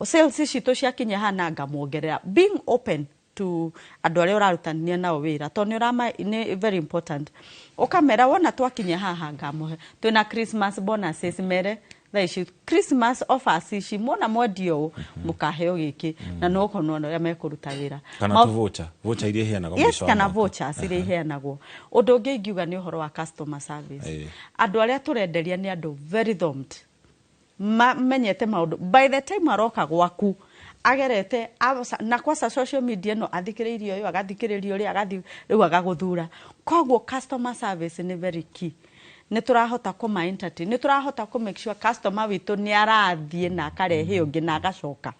sales citu cia kinya hana ngamuongerera being open to andu aria urarutania nao wira to ni urama ni very important ukamera wona twakinya haha ngamuhe twina Christmas bonuses mere thaici Christmas offers ici mona mwendio mukaheo giki na no kono ya mekuruta wira kana vocha iria heanaga yes kana vocha iria heanagwo undu ungi ngiuga ni uhoro wa customer service andu aria turenderia ni andu very thumbed menyete maundu by the time aroka gwaku agerete na kwa social media no athikiririo yo agathikiririo ri agathi riu agaguthura koguo customer service ni very key ni turahota kuma entertain ni turahota ku make sure customer witu ni arathie na akarehe ungi na agacoka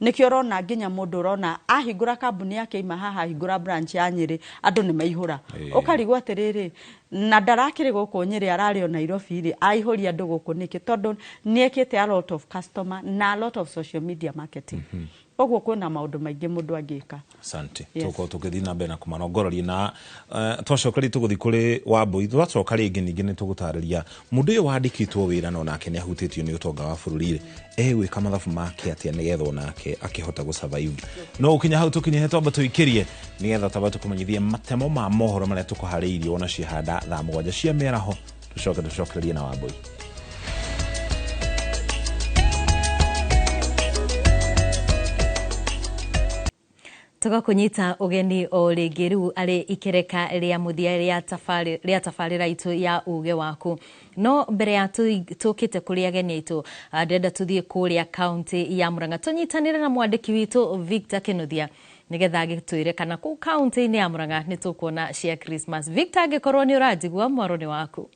nikio rona nginya mundu rona ahingura kambuni yake ima haha ahingura branch ya Nyeri andu ni maihura ukarigwa atiriri na ndarakire guku Nyeri arari o Nairobi ri aihuri andu guku niki tondu niekite a lot of customer na a lot of social media marketing oguo kwina maundu maingi mundu angika asante tuko tugithi na mbere na kumanongororia na twacokeri tuguthi kuri Wambui twacoka ringi ningi ni tugutariria mundu uyu wandikitwo wira no nake ni ahutitio ni utonga wa bururi gwika mathabu make atia nigetha nake akihota gu survive no ukinya hau tukinye twamba tuikirie nigetha tabatu kumenyithia matemo ma mohoro maria tukuhariirie ona cihanda thaa 7 cia meraho tucokererie na Wambui tuga kunyita ugeni o ringi riu ari ikereka ria muthia ria tafarira itu ya uge waku no mbere ya tukite kuri ageni itu ndenda tuthie kuri county ya Murang'a tunyitanire na mwandiki witu Victor Kinuthia nigetha agitwire kana ku county ni ya Murang'a ni tukuona cia Christmas. Victor agikorwo ni urajigua mwaroni waku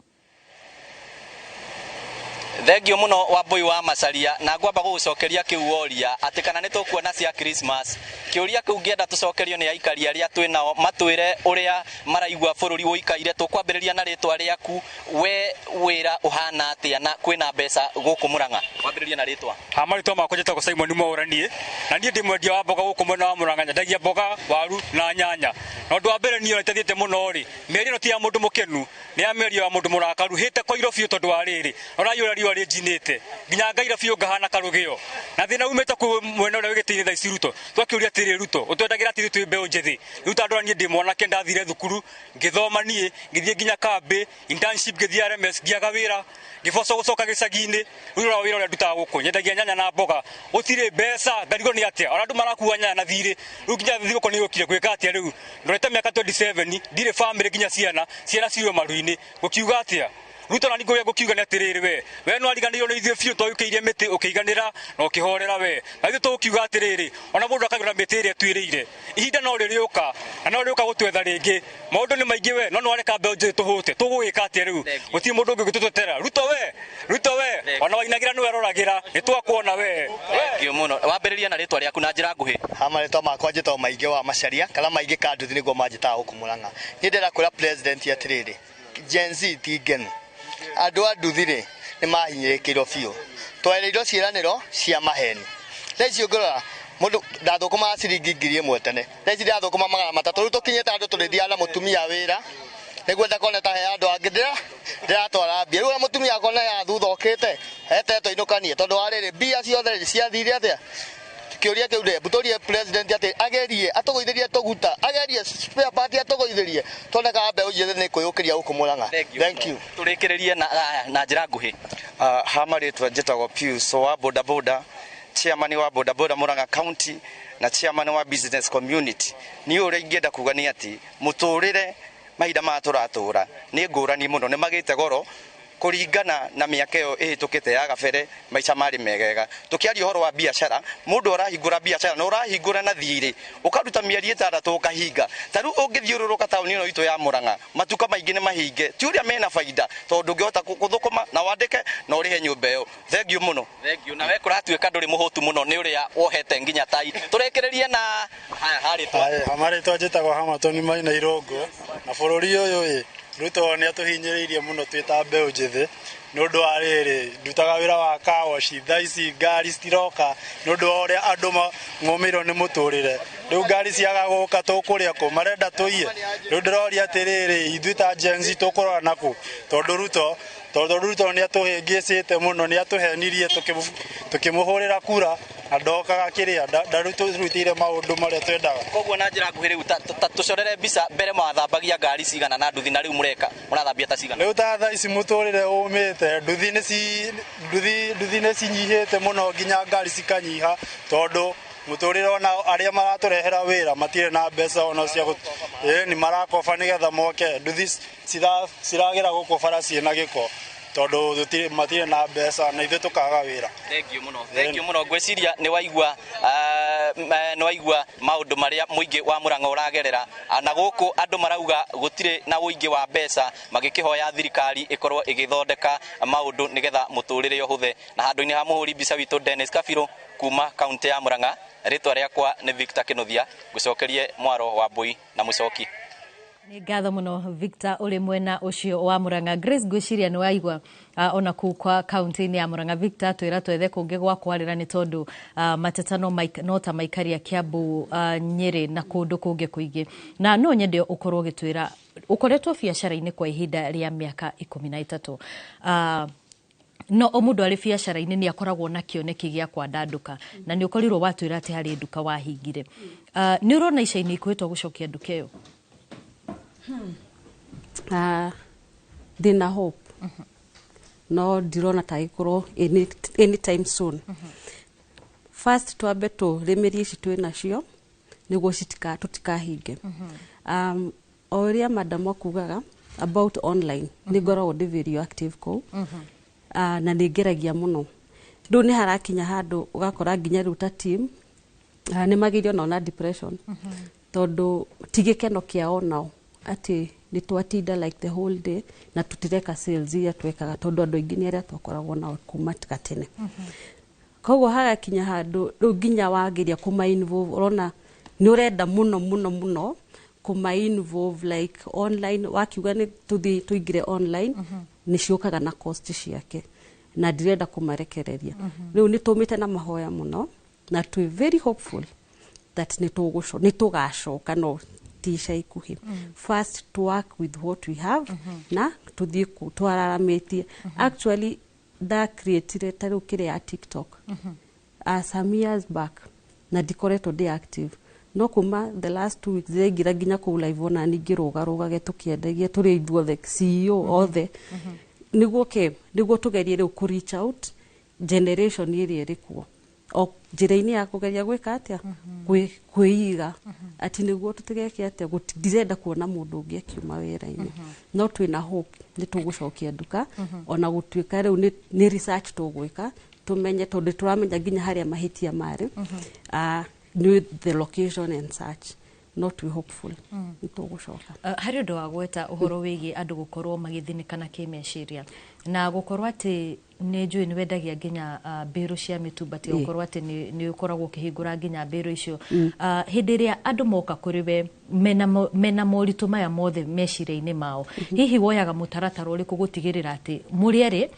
thengio muno Wambui wa Macharia na ngwamba gucokeria kiuoria ati kana ni tukuona cia Christmas kiuria kiu ngienda tucokerio ni aikari aria twinao matwire uria maraigua bururi uikaire tukwambiriria na ritwa riaku we wira uhana atia na kwina mbeca guku Murang'a kwambiriria na ritwa amarito makwa njetagwo Simon Mauranie na nie ndi mwendia wa mboga guku mwena wa Murang'a nyendagia mboga waru na nyanya no ndu wa mbere nie nithiete muno ri mieri no ti ya mundu mukenu ni ya mieri ya mundu murakaru hite kwa iro biu tondu wa riri urayura riwa ri njinite nginya ngaira biu ngahana karugio na thina umete ku mwena ule wigitini tha Ruto twakiuria tiri Ruto utwendagira tiri twi mbeu njethi ruta ndora nie ndi mwana kenda thire thukuru ngithoma nie ngithie nginya kambi internship ngithia RMS ngiaga wira ngifoco gucoka gicagi-ini rura wira uria ndutaga guku nyendagia nyanya na mboga utire mbeca ngarigo ni atia ona andu marakuwa nyanya na thiri riu nginya thigoko ni gukire gwika atia riu ndorete miaka 27 ndire family nginya ciana cirio maru-ini gukiuga atia Ruto na nigo gukiuga ni atiriri we no ariganirwo ni ithuĩ biũ twaukiirie mĩtĩ ukiiganira na ukihorera we na ithuĩ tukiuga atiriri ona mundu akagura mĩtĩ ĩrĩa twĩrĩire ihinda no rĩrĩũka na no rĩũka gũtwetha rĩngĩ maũndũ nĩ maingĩ we no areka mbeũ njĩthĩ tũhũte tũgũgĩka atĩa rĩu gũtirĩ mũndũ ũngĩ ũgĩtũtetera Ruto we ona wainagira nĩwe aroragira nĩ twakuona we thengio muno wambĩrĩria na rĩtwa rĩaku na njĩra nguhĩ amarĩtwa makwa njĩtagwo Maingĩ wa Macharia kana Maingĩ Kanduthi nĩguo manjĩtaga gũkũ Murang'a niĩ ndĩrenda kwĩra president atiriri Gen Z ti ngenu andu a nduthi-rĩ nĩ mahinyĩrĩkĩirwo biũ twereirwo ciĩranĩro cia maheni thaici ũngĩrora mũndũ ndathũkũmaga ciringi 1,000 tene thaici ndathũkũma 300 rĩu tũkinyĩte andũ tũrĩthiaga na mũtumia wĩra nĩguo ndakona ta he andũ angĩ ndĩratwara mbia rĩu mũtumia akona ya thutha ũkĩte hetete inũkanie tondũ wa rĩrĩ mbia ciothe ciathire atĩa kiuria kiu de butorie president ati agerie atugũithĩrie tuguta agerie spare part atugũithĩrie toneka mbeũ njĩthĩ nĩ kwĩyũkĩria gũkũ Murang'a thank you turĩkĩrĩrie na njĩra nguhĩ hamarĩtwa njĩtagwo Pius wa boda boda chairman wa boda boda Murang'a county na chairman wa business community ni ũrĩa ingĩenda kuga nĩ ati mũtũrĩre mahinda ma tũratũra nĩ ngũrani mũno nĩ magĩte goro kuringana na miaka iyo ihitukite ya gabere maica mari megega tukiaria horo wa biashara mundu arahingura biashara no urahingura na thiri ukaruta mieri 6 ukahinga taru ungithiururuka tauni ino itu ya Murang'a matuka maingi ni mahinge ti uria mena faida tondu ngihota kuthukuma na wandike na urihe nyumba iyo thengiu muno thengiu na we kuratuika nduri muhutu muno ni uria wohete nginya tai turekererie na hamari twajitagwo Hamatoni Maina Irongo na bururi uyu Ruto ni atuhinyiriirie muno twita mbeu njithi nundu wa riri ndutaga wira wa kawashi thaici ngari citiroka nundu wa uria andu ng'umiro ni muturire riu ngari ciaga guka tukuria ku marenda tuiye riu ndiroria atiriri ithui ta Gen Z tukurora naku tondu Ruto ni atuhingicite muno ni atuhenirie tukimuhurira kura adokaga kiria ndarutire maundu maria twendaga koguo na njira nguhi riu tucorere mbica mbere mwathambagia ngari cigana na nduthi na riu murathambia ta cigana riu ta thaa ici muturire umite nduthi ni cinyihite muno nginya ngari cikanyiha tondu muturire ona aria maraturehera wira matire na mbeca ona cia ni marakoba nigetha moke nduthi ciragira guku bara ciina giko tondu matire na mbeca na ithu tukaga wira thengiu muno ngwiciria ni waigua maundu maria muingi wa Murang'a uragerera na guku andu marauga gutire na uingi wa mbeca magikihoya thirikari ikorwo igithondeka maundu nigetha muturire uhuthe na handu-ini ha muhuri mbica witu Dennis Kabiro kuma kaunti ya Murang'a ritwa riakwa ni Victor Kinothia ngucokerie mwaro wa Mbui na mucoki ni ngatho muno Victor uri mwena ucio wa Murang'a. Grace gwiciria ni waigua ona kuu kwa kaunti-ini ya Murang'a. Victor twira twethe kungi gwa kwarira ni tondu matetano no ta maikaria Kiambu, Nyeri na kundu kungi kuingi na no nyende ukorwo gitwira ukoretwo biacara-ini kwa ihinda ria miaka 13 no o mundu ari biacara-ini ni akoragwo na kioneki gia kwandanduka na ni ukorirwo watwira ati hari nduka wahingire ni urona ica-ini ikuitwo gucokia nduka iyo ndina hope no ndirona ta ikorwo anytime soon first twambe turimirie ici twinacio niguo tutikahinge o uria madam akugaga about online ni ngoragwo ndi very active kou na ni ngeragia muno ndu ni harakinya handu ugakora nginya riu ta team ni magirio na depression tondu tigikeno kiao nao ati ni twatinda like the whole day na tutireka sales ya twekaga tondu andu aingi ni aria twakoragwo nao kuma gatene koguo hagakinya handu riu nginya wageria kuma involve urona ni urenda muno kuma involve like online wakiuga ni tuingire online ni ciukaga na cost ciake na ndirenda kumarekereria riu ni tumite na mahoya muno na twi very hopeful that ni tugacoka no tisha ikuhi first to work with what we have na tuthie twararamĩtie actually that created taru kire ya TikTok some years back na ndikoretwo ndi active no kuma the last 2 weeks ngira nginya ku live ona ningiruga tukiendagia turi ithuothe CEO othe niguo tugerie riu ku reach out generation iri irikuo o njira-ini ya kugeria gwika atia kwiiga ati niguo tutigeke atia gutirenda kuona mundu ungi akiuma wira-ini no twina hope ni tugucokia nduka ona gutwika riu ni research tugwika tumenye tondu turamenya nginya haria mahitia mari knew the location and such not we hopeful nitugucoka hari undu wa gweta uhoro wigi andu gukorwo magithinikana kimeciria na gukorwo ati ni njui ni wendagia nginya mbiro cia mitumba ti gukorwo ati ni ukoragwo ukihingura nginya mbiro icio hindi ria andu moka kuri we mena moritu maya mothe meciria-ini mao hihi woyaga mutaratara uriku gutigirira ati muri eri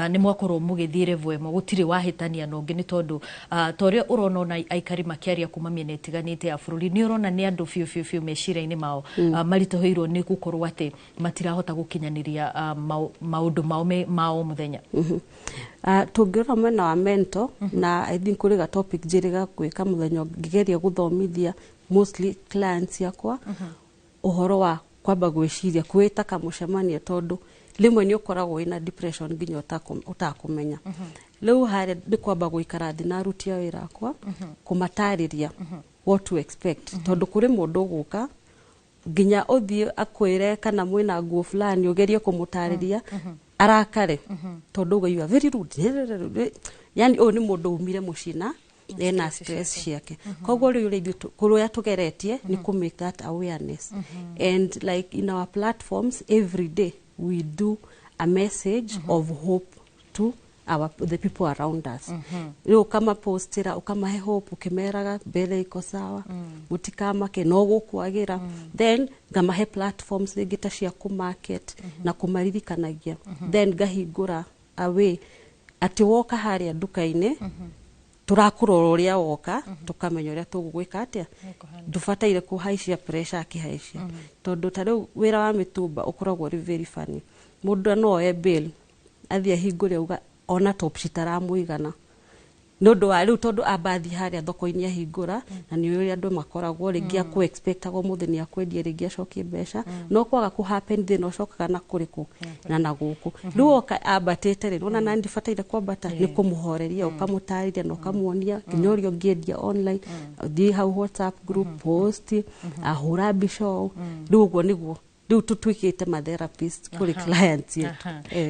ni mwakorwo mugithire vwemo gutiri wahitania no ngi ni tondu toria urona ona aikari makiaria kuma miena itiganite ya bururi ni urona ni andu fiu meciria-ini mao maritoheirwo ni gukorwo ati matirahota gukinyaniria maundu mao muthenya tungirora mwena wa mentor na I think kuri ga topic njiriga gwika muthenya ngigeria guthomithia mostly clients yakwa uhoro wa kwamba gwiciria kwita kamucemania tondu limwe ni ukoragwo ina depression nginya utakumenya riu hare ni kwamba guikara thi na aruti a wira akwa kumatariria what to expect tondu kuri mundu guka nginya uthie akwire kana mwina nguo fulani ugerie kumutariria arakare tondu go you are very rude yani o ni mundu umire mucina ena stress ciake koguo riu kuruya tugeretie ni ku make that awareness and like in our platforms every day we do a message of hope to the people around us. Riu kama postira ukama he hope ukimeraga mbere iko sawa mutikama ke no gukwagira then ngamahe platforms ngita cia ku market na kumaririkanagia then ngahingura away ati woka haria duka-ini turakurora uria woka tukamenya uria tugugwika atia dufataire kuhaicia pressure akihaicia tondu tariu wira wa mitumba ukoragwo ri very funny mundu no e bill athia hingure uga ona top citara muigana nondu wa riu tondu abathi haria thoko-ini ahingura na ni uria andu makoragwo ringia ku expectago muthini akwendie ringia cokie mbeca no kwaga ku happen thina ucokaga na kuriku na naguku riu oka abatete ri ona nandi fataire kwambata ni kumuhoreria ukamutariria no kamuonia kinyorio ngiendia online thi hau WhatsApp group post ahura bisho riu guo niguo riu tutwikite ma therapist kuri clients yetu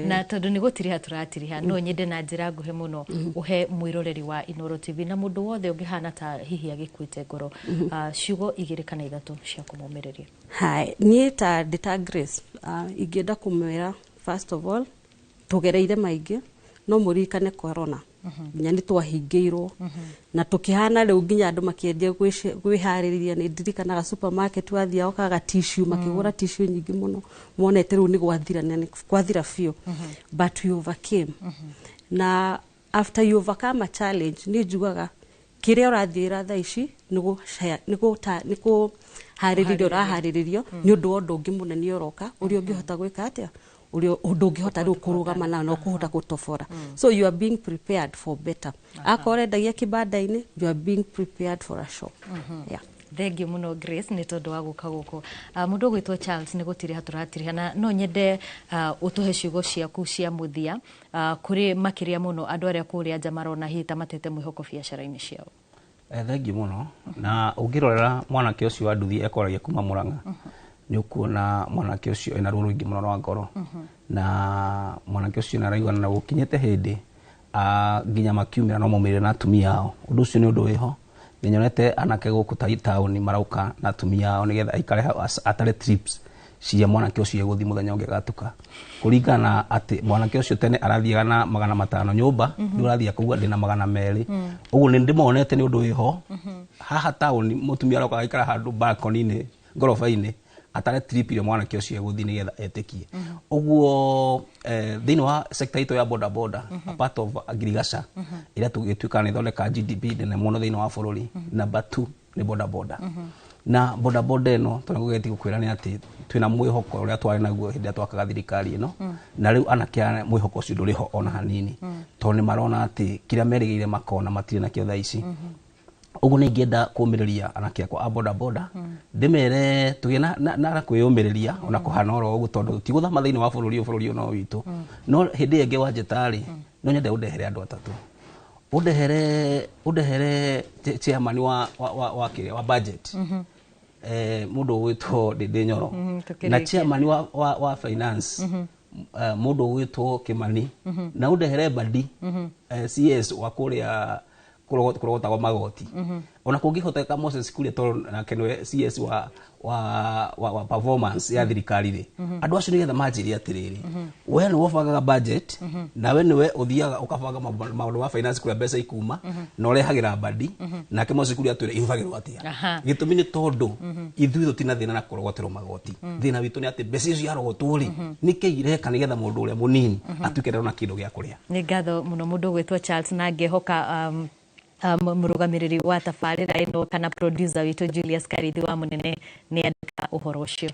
na tondu ni gutiriha turatiriha no nyende na njira nguhe muno uhe mwiroreri wa Inooro TV na mundu wothe ungihana ta hihi agikwite ngoro ciugo 2 kana 3 cia kumumereria. Hai ni ta data Grace ingenda kumwira first of all tugereire maingi no murikane corona nyani twahingiirwo na tukihana riu nginya andu makiendia gwihariria ni ndirikanaga supermarket wathia okaga tissue makigura tissue nyingi muno monete riu ni gwathira nene gwathira fio but you overcame na after you overcome a challenge ni njugaga kiria urathira tha ici nigo hariririo raharirio ni undu wondu ungi munene uroka uri ungihota gwika atia uri undu ungihota riu kurugama na no kuhota gutofora so you are being prepared for better akorendagia kibanda-ini you are being prepared for a show yeah. Thank you muno Grace ni tondu wa guka guko mundu gwitwo Charles ni gutiri haturatiriana no nyende utuhe ciugo ciaku cia muthia kuri makiria muno andu aria kuria nja marona hita matete mwihoko biacara-ini ciao. Thank you muno na ungirorera mwanake ucio wa nduthi ekoragia kuma Murang'a ni ukuona mwanake ucio ena ruru ingi muno rwa ngoro na mwanake ucio naraigana na gukinyete hindi nginya makiumira no mumire na atumia ao undu ucio ni undu wiho ninyonete anake guku tauni marauka na atumia ao nigetha aikare atare trips cia mwanake ucio guthi muthenya ungi gatuka kuringana ati mwanake ucio tene arathiaga na 500 nyumba ni urathia kuga ndina 200 uguo ni ndimonete ni undu wiho haha tauni mutumia aroka aikara handu balcony-ini ngorofa-ini atare trip ile mwanake ucio guthi nigetha etikie uguo thini wa sector ito ya boda boda a part of agriculture ila tugituika ni thondeka GDP ne muno thini wa bururi number 2 ni boda boda na boda boda no tunagugeti gukwira ni ati twina mwihoko uria twari naguo hindi twakaga thirikari ino na riu anakia mwihoko ucio nduriho ona hanini to ni marona ati kira merigire makona matire na kio thaici ugu ni ngenda kumiriria anake kwa boda boda ndimere tugena na kwiyumiriria ona kuhana oro ugu tondu ti guthama thiini wa bururi no witu no hindi enge wa jetari no nyende undehere andu atatu undehere chairman wa budget mundu witwo Ndindi Nyoro na chairman wa finance mundu witwo Kimani na undehere Badi CS wa kuria kurogota kwa magoti ona kungihoteka Moses Kuria to na kenwe CS wa performance ya thirikari ri andu acio nigetha manjiri atiriri we ni wofagaga budget na we niwe uthiaga ukabaga maundu wa finance kuria mbeca ikuma na urehagira Badi na ke Moses Kuria atwire ihuvagirwo atia gitumi ni tondu ithuĩ tutina thina na kurogotero magoti thina witu ni ati mbeca icio yarogotwo ri nike ireka nigetha mundu uria munini atuike na kindu gia kuria ni ngatho muno mundu gwitwo Charles na ngehoka murugamiriri wa tafarira ino kana producer witu Julius Karithi wa munene ni andika uhoro ucio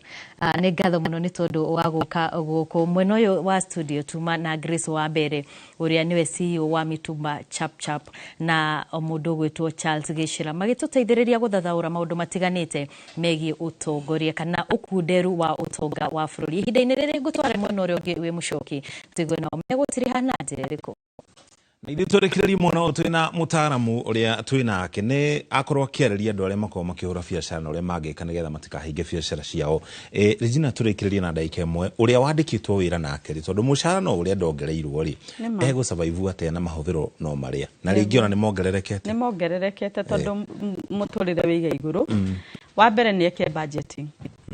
ni ngatho muno ni tondu wa guka guku mwena uyu wa studio tuma na Grace wa mbere uria niwe CEO wa Mitumba Chap na mundu gwitwo Charles Gicira magituteithiriria guthathaura maundu matiganite megi utongoria kana ukunderu wa utonga wa bururi ihinda-ini riri ngutware mwena uria ungi wi mucoki tigwe na megutiriha na njira iriku. na ithuĩ tũrĩkĩrĩrie mũno twĩna mũtaaramu ũrĩa twĩnake nĩ akorwo akĩarĩria andũ arĩa makorwo makĩhũra biacara na ũrĩa mangĩka nĩgetha matikahinge biacara ciao. Regina, tũrĩkĩrĩrie na ndagĩka ĩmwe ũrĩa wandĩkĩtwo wĩra nake rĩ, tondũ mũcara no ũrĩa ndongereirwo rĩ, egũsurvive atĩa na mahũthĩro no marĩa na rĩngĩ ona nĩ mongererekete tondũ mũtũrĩre wĩiga igũrũ. Wa mbere nĩ eke budgeting,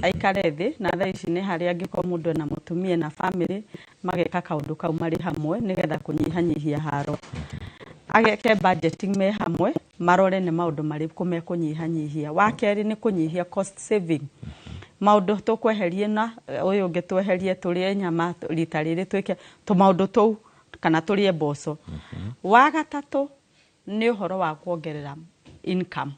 aikare thĩ na thaa ici nĩ harĩa angĩkorwo mũndũ na mũtumia na family mageka kaũndũ kau marĩ hamwe nĩgetha kũnyihanyihia haro. Ageke budgeting me hamwe marore nĩ maũndũ marĩkũ mekũnyihanyihia. Wa kerĩ nĩ kũnyihia cost saving, maũndũ tũkweherie na ũyũ ũngĩ tweherie tũrĩe nyama rita rĩrĩ twĩke tũmaũndũ tũu kana tũrĩe mboco. Wa gatatũ nĩ ũhoro wa kuongerera income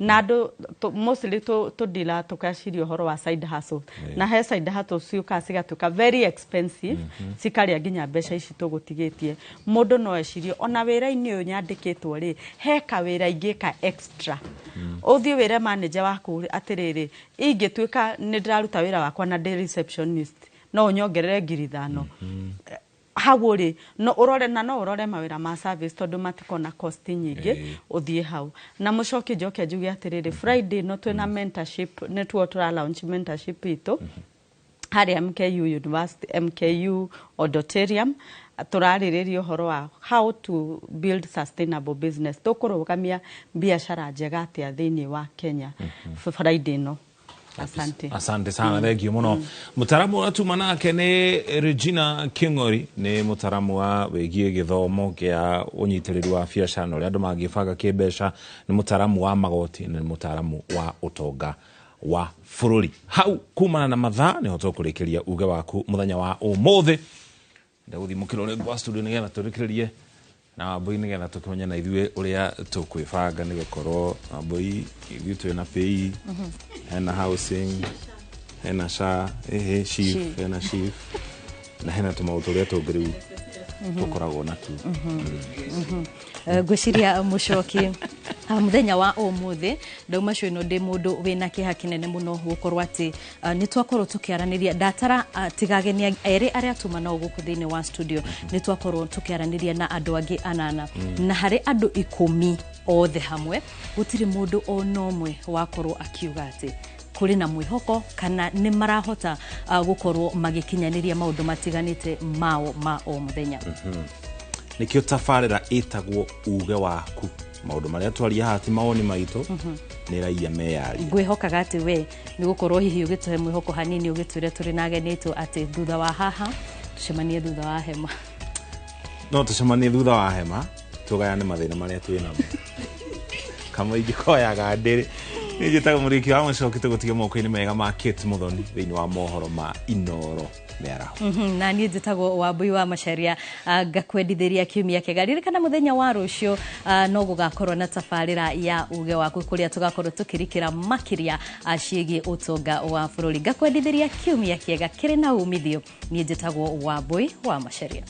na andũ mostly tũdila tũkaciria ũhoro wa side hustle na he side hustle ciũka cigatuĩka very expensive cikarĩa nginya mbeca ici tũgũtigĩtie. Mũndũ no ecirie ona wĩra-inĩ ũyũ nyandĩkĩtwo rĩ, he kawĩra ingĩka extra. Ũthiĩ wĩre manager waku atĩrĩrĩ, ingĩtuĩka nĩ ndĩraruta wĩra wakwa na ndĩ receptionist no ũnyongerere 5,000 hau rĩ, no ũrore mawĩra ma service tondũ matikona cost nyingĩ ũthiĩ hau. Na mũcoke njoke njuge atĩrĩrĩ, Friday no twĩna mentorship, nĩ tuo tũra launch mentorship itũ harĩa MKU University, MKU Auditorium. Tũrarĩrĩria ũhoro wa how to build sustainable business, tũkũrũgamia biacara njega atĩa thĩinĩ wa Kenya Friday no. Asante sana, thengio muno. Mũtaaramu ũrĩa tuma nake nĩ Regina Kĩng'ori, nĩ mũtaaramu wa wĩgiĩ gĩthomo kĩa ũnyitĩrĩri wa biacara na ũrĩa andũ mangĩbanga kĩmbeca, nĩ mũtaaramu wa magoti, nĩ mũtaaramu wa ũtonga wa bũrũri. Hau kumana na mathaa nĩho tũkũrĩkĩria uge waku mũthenya wa ũmũthĩ. Ndagũthiĩ mũkĩro rĩngĩ wa studio nĩgetha tũrĩkĩrĩrie na Wambui nĩgetha tũkĩmenye na ithuĩ ũrĩa tũkwĩbanga nĩ gũkorwo Wambui ithuĩ twĩna pay, hena housing, hena SHA, chief, hena chief na hena tũmaũndũ ũrĩa tũngĩ rĩu tũkoragwo na tu. Ngwĩciria Mũchoki mũthenya wa ũmũthĩ ndauma cio ndĩ mũndũ wĩna kĩeha kĩnene mũno gũkorwo atĩ nĩ twakorwo tũkĩaranĩria ndatara tigagenia erĩ arĩa tumana gũkũ thĩinĩ wa studio, nĩ twakorwo tũkĩaranĩria na andũ angĩ 8 na harĩ andũ 10 othe hamwe gũtirĩ mũndũ ona ũmwe wakorwo akiuga atĩ kũrĩ na mwĩhoko kana nĩ marahota gũkorwo magĩkinyanĩria maũndũ matiganĩte mao ma o mũthenya. Nĩkĩo tabarĩra ĩtagwo uge waku, maũndũ marĩa twaria haha ti mawoni maitũ, nĩ raia meyari. Ngwĩhokaga atĩ we nĩ gũkorwo hihi ũgĩtũhe mwĩhoko hanini ũgĩtwĩre tũrĩ na ageni aitũ atĩ thutha wa haha tũcemanie thutha wa hema. No tũcemanie thutha wa hema tũgayane mathĩna marĩa twĩnamo. Kama ingĩkoyaga ndĩrĩ nĩ njĩtaga mũrĩki wa Mũchoki tũgũtige moko-inĩ mega ma Kate Muthoni thĩinĩ wa mohoro ma Inooro mĩaraho. Na niĩ njĩtagwo Wambui wa Macharia, ngakwendithĩria kiumia kĩega. Ririkana mũthenya wa rũciũ no gũgakorwo na tabarĩra ya uge waku kũrĩa tũgakorwo tũkĩrikĩra makĩria ciĩgiĩ ũtonga wa bũrũri. Ngakwendithĩria kiumia kĩega kĩrĩ na umithio. Niĩ njĩtagwo Wambui wa Macharia.